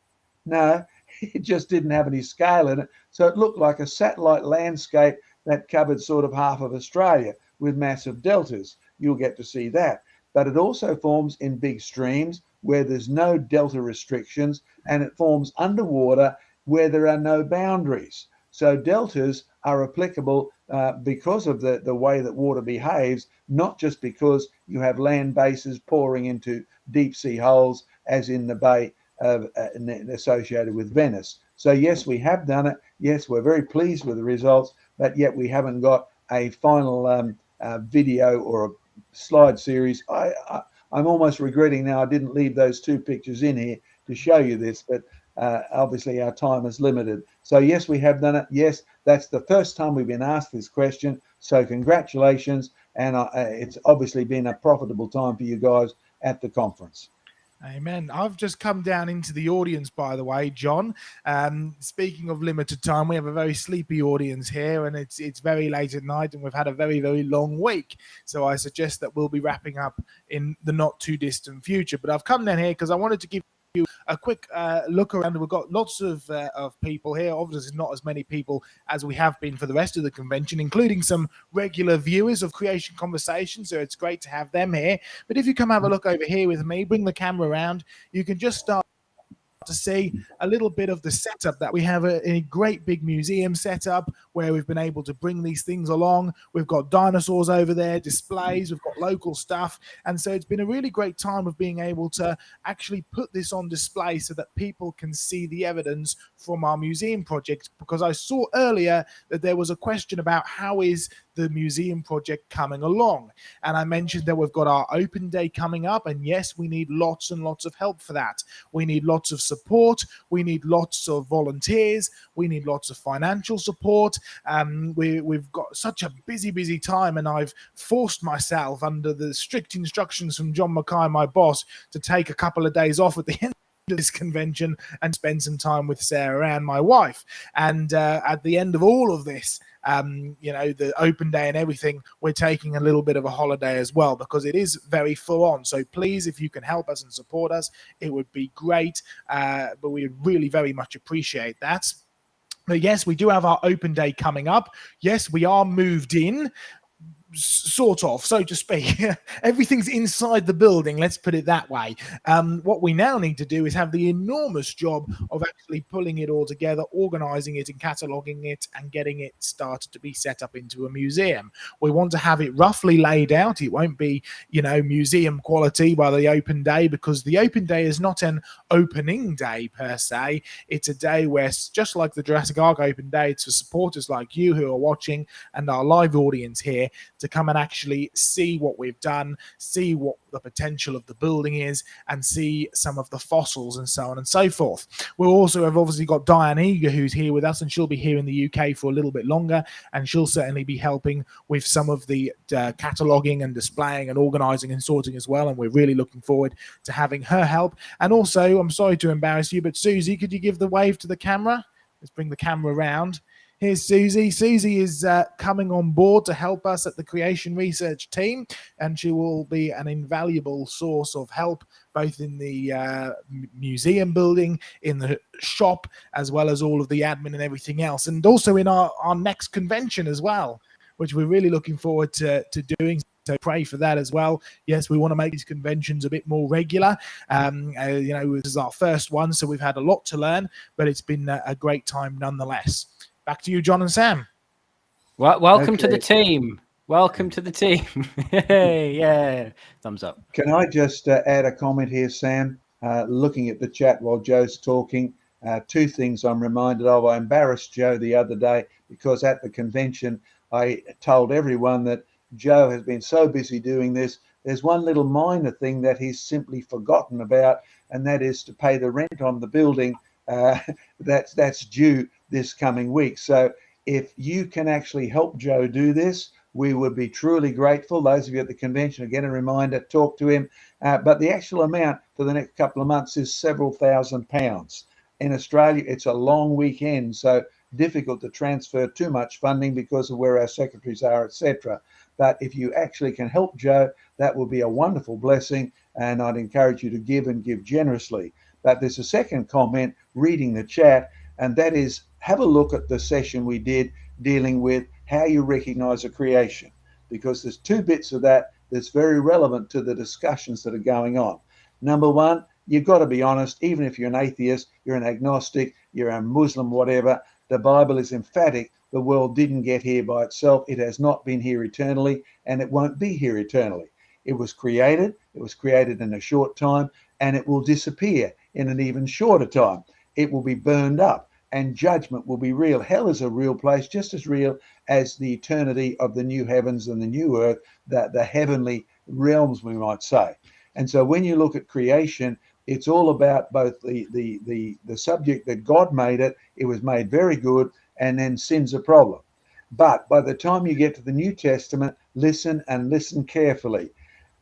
[SPEAKER 2] No, it just didn't have any scale in it. So it looked like a satellite landscape that covered sort of half of Australia with massive deltas. You'll get to see that. But it also forms in big streams where there's no delta restrictions, and it forms underwater where there are no boundaries. So deltas are applicable because of the way that water behaves, not just because you have land bases pouring into deep sea holes, as in the Bay associated with Venice. So yes, we have done it. Yes, we're very pleased with the results, but yet we haven't got a final video or a slide series. I'm almost regretting now I didn't leave those 2 pictures in here to show you this, but obviously our time is limited. So yes, we have done it. Yes, that's the first time we've been asked this question. So congratulations, and it's obviously been a profitable time for you guys at the conference.
[SPEAKER 3] Amen. I've just come down into the audience, by the way, John. Speaking of limited time, we have a very sleepy audience here, and it's very late at night, and we've had a very, very long week. So I suggest that we'll be wrapping up in the not too distant future. But I've come down here because I wanted to give you a quick look around. We've got lots of people here. Obviously, not as many people as we have been for the rest of the convention, including some regular viewers of Creation Conversation. So it's great to have them here. But if you come have a look over here with me, bring the camera around, you can just start to see a little bit of the setup that we have, a great big museum setup where we've been able to bring these things along. We've got dinosaurs over there, displays, we've got local stuff. And so it's been a really great time of being able to actually put this on display so that people can see the evidence from our museum project. Because I saw earlier that there was a question about how is the museum project coming along. And I mentioned that we've got our open day coming up, and yes, we need lots and lots of help for that. We need lots of support. We need lots of volunteers. We need lots of financial support. We've got such a busy time, and I've forced myself under the strict instructions from John Mackay, my boss, to take a couple of days off at the end of this convention and spend some time with Sarah and my wife. And at the end of all of this, the open day and everything, we're taking a little bit of a holiday as well, because it is very full on. So please, if you can help us and support us, it would be great. But we really very much appreciate that. But yes, we do have our open day coming up. Yes, we are moved in, sort of, so to speak. Everything's inside the building, let's put it that way. What we now need to do is have the enormous job of actually pulling it all together, organizing it and cataloging it and getting it started to be set up into a museum. We want to have it roughly laid out. It won't be, museum quality by the open day, because the open day is not an opening day per se. It's a day where, just like the Jurassic Ark open day, it's for supporters like you who are watching and our live audience here to come and actually see what we've done, see what the potential of the building is, and see some of the fossils and so on and so forth. We'll also have obviously got Diane who's here with us, and she'll be here in the UK for a little bit longer, and she'll certainly be helping with some of the cataloguing and displaying and organising and sorting as well, and we're really looking forward to having her help. And also, I'm sorry to embarrass you, but Susie, could you give the wave to the camera? Let's bring the camera around. Here's Susie. Susie is coming on board to help us at the Creation Research team, and she will be an invaluable source of help, both in the museum building, in the shop, as well as all of the admin and everything else, and also in our next convention as well, which we're really looking forward to doing. So pray for that as well. Yes, we want to make these conventions a bit more regular. This is our first one, so we've had a lot to learn, but it's been a great time nonetheless. Back to you, John and Sam.
[SPEAKER 1] Well, welcome to the team. Welcome to the team. Yeah, thumbs up.
[SPEAKER 2] Can I just add a comment here, Sam? Looking at the chat while Joe's talking, 2 things I'm reminded of. I embarrassed Joe the other day because at the convention, I told everyone that Joe has been so busy doing this. There's one little minor thing that he's simply forgotten about, and that is to pay the rent on the building that's due this coming week. So if you can actually help Joe do this, we would be truly grateful. Those of you at the convention, again, a reminder, talk to him. But the actual amount for the next couple of months is several £1,000s. In Australia, it's a long weekend, so difficult to transfer too much funding because of where our secretaries are, etc. But if you actually can help Joe, that will be a wonderful blessing, and I'd encourage you to give and give generously. But there's a second comment reading the chat, and that is, have a look at the session we did dealing with how you recognize a creation, because there's 2 bits of that that's very relevant to the discussions that are going on. Number 1, you've got to be honest. Even if you're an atheist, you're an agnostic, you're a Muslim, whatever, the Bible is emphatic. The world didn't get here by itself. It has not been here eternally, and it won't be here eternally. It was created in a short time, and it will disappear in an even shorter time. It will be burned up, and judgment will be real. Hell is a real place, just as real as the eternity of the new heavens and the new earth, the heavenly realms, we might say. And so when you look at creation, it's all about both the subject that God made it. It was made very good, and then sin's a problem. But by the time you get to the New Testament, listen and listen carefully.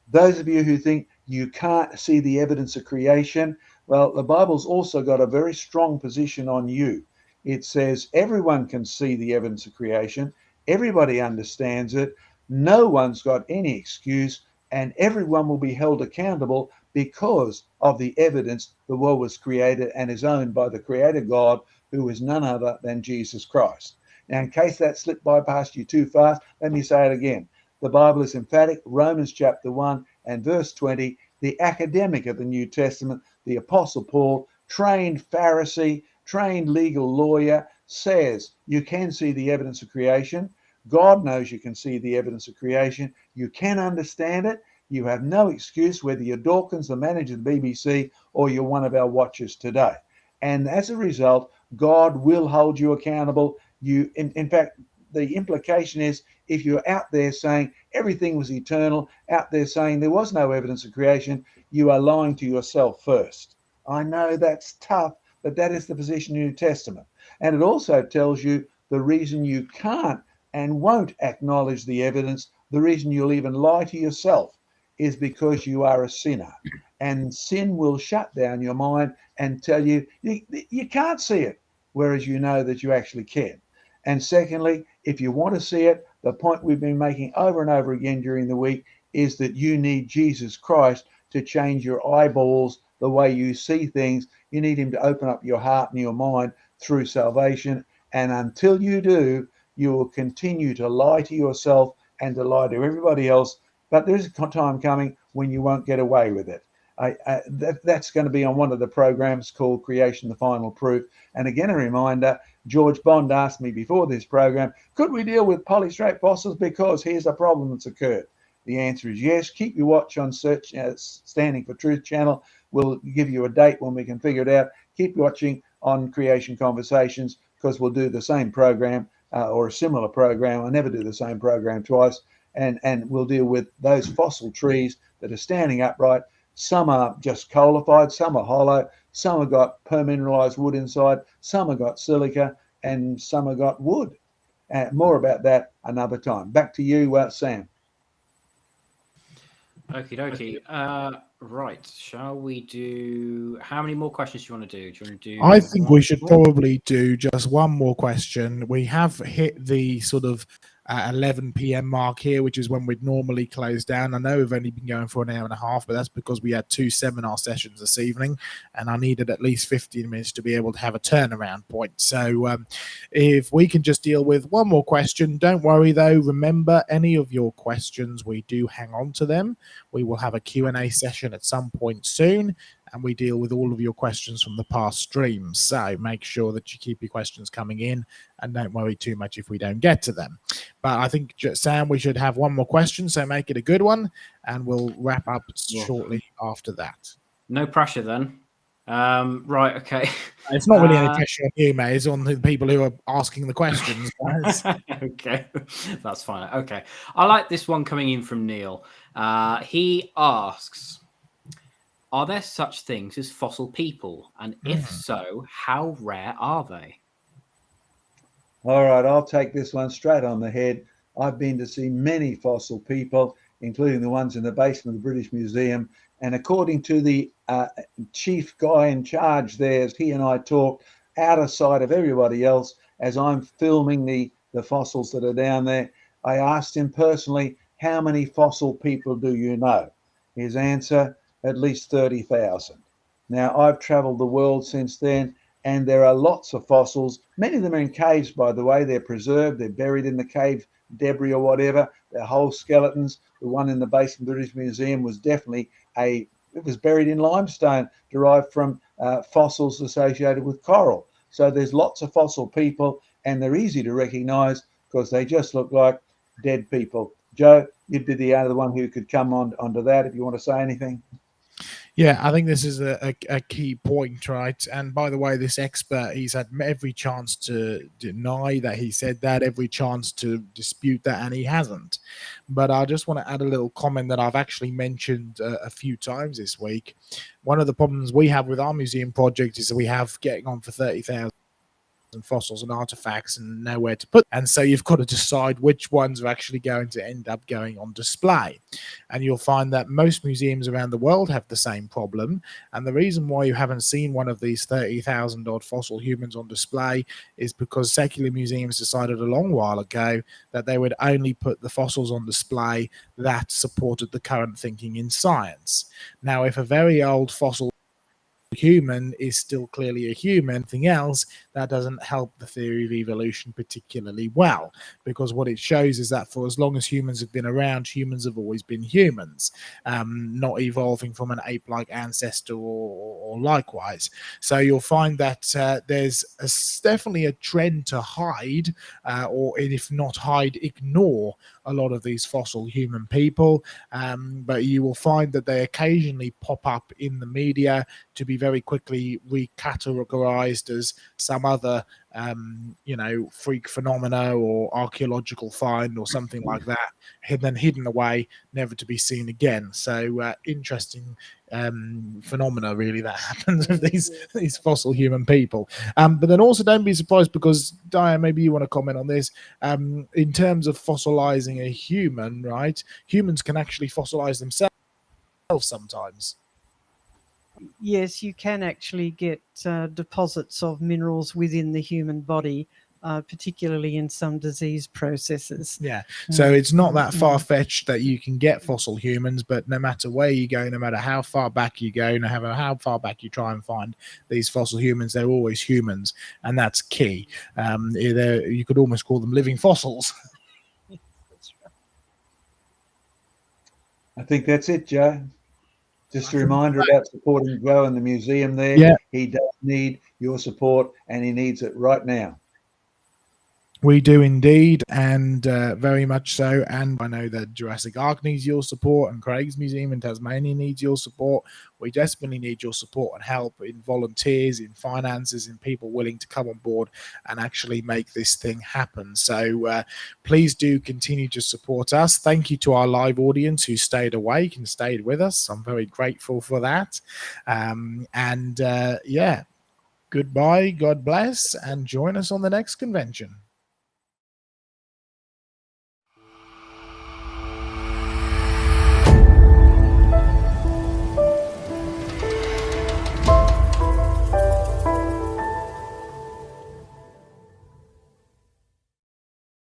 [SPEAKER 2] Those of you who think you can't see the evidence of creation, well, the Bible's also got a very strong position on you. It says everyone can see the evidence of creation. Everybody understands it. No one's got any excuse, and everyone will be held accountable because of the evidence the world was created and is owned by the Creator God, who is none other than Jesus Christ. Now, in case that slipped by past you too fast, let me say it again. The Bible is emphatic. Romans chapter 1 and verse 20, the academic of the New Testament, the Apostle Paul, trained Pharisee, trained legal lawyer, says you can see the evidence of creation. God knows you can see the evidence of creation. You can understand it. You have no excuse, whether you're Dawkins, the manager of the BBC, or you're one of our watchers today. And as a result, God will hold you accountable. In fact, the implication is, if you're out there saying everything was eternal, out there saying there was no evidence of creation, you are lying to yourself first. I know that's tough, but that is the position in the New Testament. And it also tells you the reason you can't and won't acknowledge the evidence, the reason you'll even lie to yourself, is because you are a sinner. And sin will shut down your mind and tell you you can't see it, whereas you know that you actually can. And secondly, if you want to see it, the point we've been making over and over again during the week is that you need Jesus Christ to change your eyeballs, the way you see things. You need him to open up your heart and your mind through salvation. And until you do, you will continue to lie to yourself and to lie to everybody else. But there's a time coming when you won't get away with it. That's going to be on one of the programs called Creation, the Final Proof. And again, a reminder, George Bond asked me before this program, could we deal with polystrate fossils because here's a problem that's occurred? The answer is yes. Keep your watch on Search Standing for Truth channel. We'll give you a date when we can figure it out. Keep watching on Creation Conversations, because we'll do the same program or a similar program. I'll never do the same program twice. And we'll deal with those fossil trees that are standing upright. Some are just coalified, some are hollow, some have got permineralized wood inside, some have got silica, and some have got wood. More about that another time. Back to you, Sam.
[SPEAKER 1] Okie dokie. Right. Shall we do... How many more questions do you want to do? Do you want to do...
[SPEAKER 3] I think we should probably do just one more question. We have hit the sort of 11 p.m. mark here, which is when we'd normally close down. I know we've only been going for an hour and a half, but that's because we had 2 seminar sessions this evening, and I needed at least 15 minutes to be able to have a turnaround point. So if we can just deal with one more question, don't worry though. Remember, any of your questions, we do hang on to them. We will have a Q&A session at some point soon, and we deal with all of your questions from the past streams. So make sure that you keep your questions coming in, and don't worry too much if we don't get to them. But I think, Sam, we should have one more question, so make it a good one, and we'll wrap up shortly after that.
[SPEAKER 1] No pressure then. Right, okay.
[SPEAKER 3] It's not really any pressure on you, mate. It's on the people who are asking the questions.
[SPEAKER 1] Okay, that's fine. Okay. I like this one coming in from Neil. He asks, are there such things as fossil people? And if so, how rare are they?
[SPEAKER 2] All right, I'll take this one straight on the head. I've been to see many fossil people, including the ones in the basement of the British Museum. And according to the chief guy in charge there, as he and I talked, out of sight of everybody else, as I'm filming the fossils that are down there, I asked him personally, how many fossil people do you know? His answer, at least 30,000. Now, I've traveled the world since then, and there are lots of fossils. Many of them are in caves, by the way. They're preserved. They're buried in the cave debris or whatever. They're whole skeletons. The one in the basement British Museum was definitely it was buried in limestone, derived from fossils associated with coral. So there's lots of fossil people, and they're easy to recognize because they just look like dead people. Joe, you'd be the other one who could come onto that if you want to say anything.
[SPEAKER 3] Yeah, I think this is a key point, right? And by the way, this expert, he's had every chance to deny that he said that, every chance to dispute that, and he hasn't. But I just want to add a little comment that I've actually mentioned a few times this week. One of the problems we have with our museum project is that we have getting on for 30,000 fossils and artifacts and nowhere to put, and so you've got to decide which ones are actually going to end up going on display. And you'll find that most museums around the world have the same problem, and the reason why you haven't seen one of these 30,000 odd fossil humans on display is because secular museums decided a long while ago that they would only put the fossils on display that supported the current thinking in science. Now, if a very old fossil human is still clearly a human, anything else, that doesn't help the theory of evolution particularly well, because what it shows is that for as long as humans have been around, humans have always been humans, not evolving from an ape-like ancestor or likewise. So you'll find that there's definitely a trend to hide, or if not hide, ignore a lot of these fossil human people, but you will find that they occasionally pop up in the media to be very quickly recategorized as some other freak phenomena or archaeological find or something like that, hidden away, never to be seen again. So interesting phenomena really that happens with these fossil human people. But then also don't be surprised, because Diane, maybe you want to comment on this, in terms of fossilizing a human, right? Humans can actually fossilize themselves sometimes.
[SPEAKER 5] Yes, you can actually get deposits of minerals within the human body, particularly in some disease processes.
[SPEAKER 3] Yeah, so it's not that far-fetched that you can get fossil humans, but no matter where you go, no matter how far back you go, no matter how far back you try and find these fossil humans, they're always humans, and that's key. You could almost call them living fossils.
[SPEAKER 2] I think that's it, Joe. Just a reminder about supporting Joe and the museum there.
[SPEAKER 3] Yeah.
[SPEAKER 2] He does need your support, and he needs it right now.
[SPEAKER 3] We do indeed, and very much so. And I know that Jurassic Ark needs your support, and Craig's Museum in Tasmania needs your support. We desperately need your support and help in volunteers, in finances, in people willing to come on board and actually make this thing happen. So please do continue to support us. Thank you to our live audience who stayed awake and stayed with us. I'm very grateful for that. Yeah, goodbye, God bless, and join us on the next convention.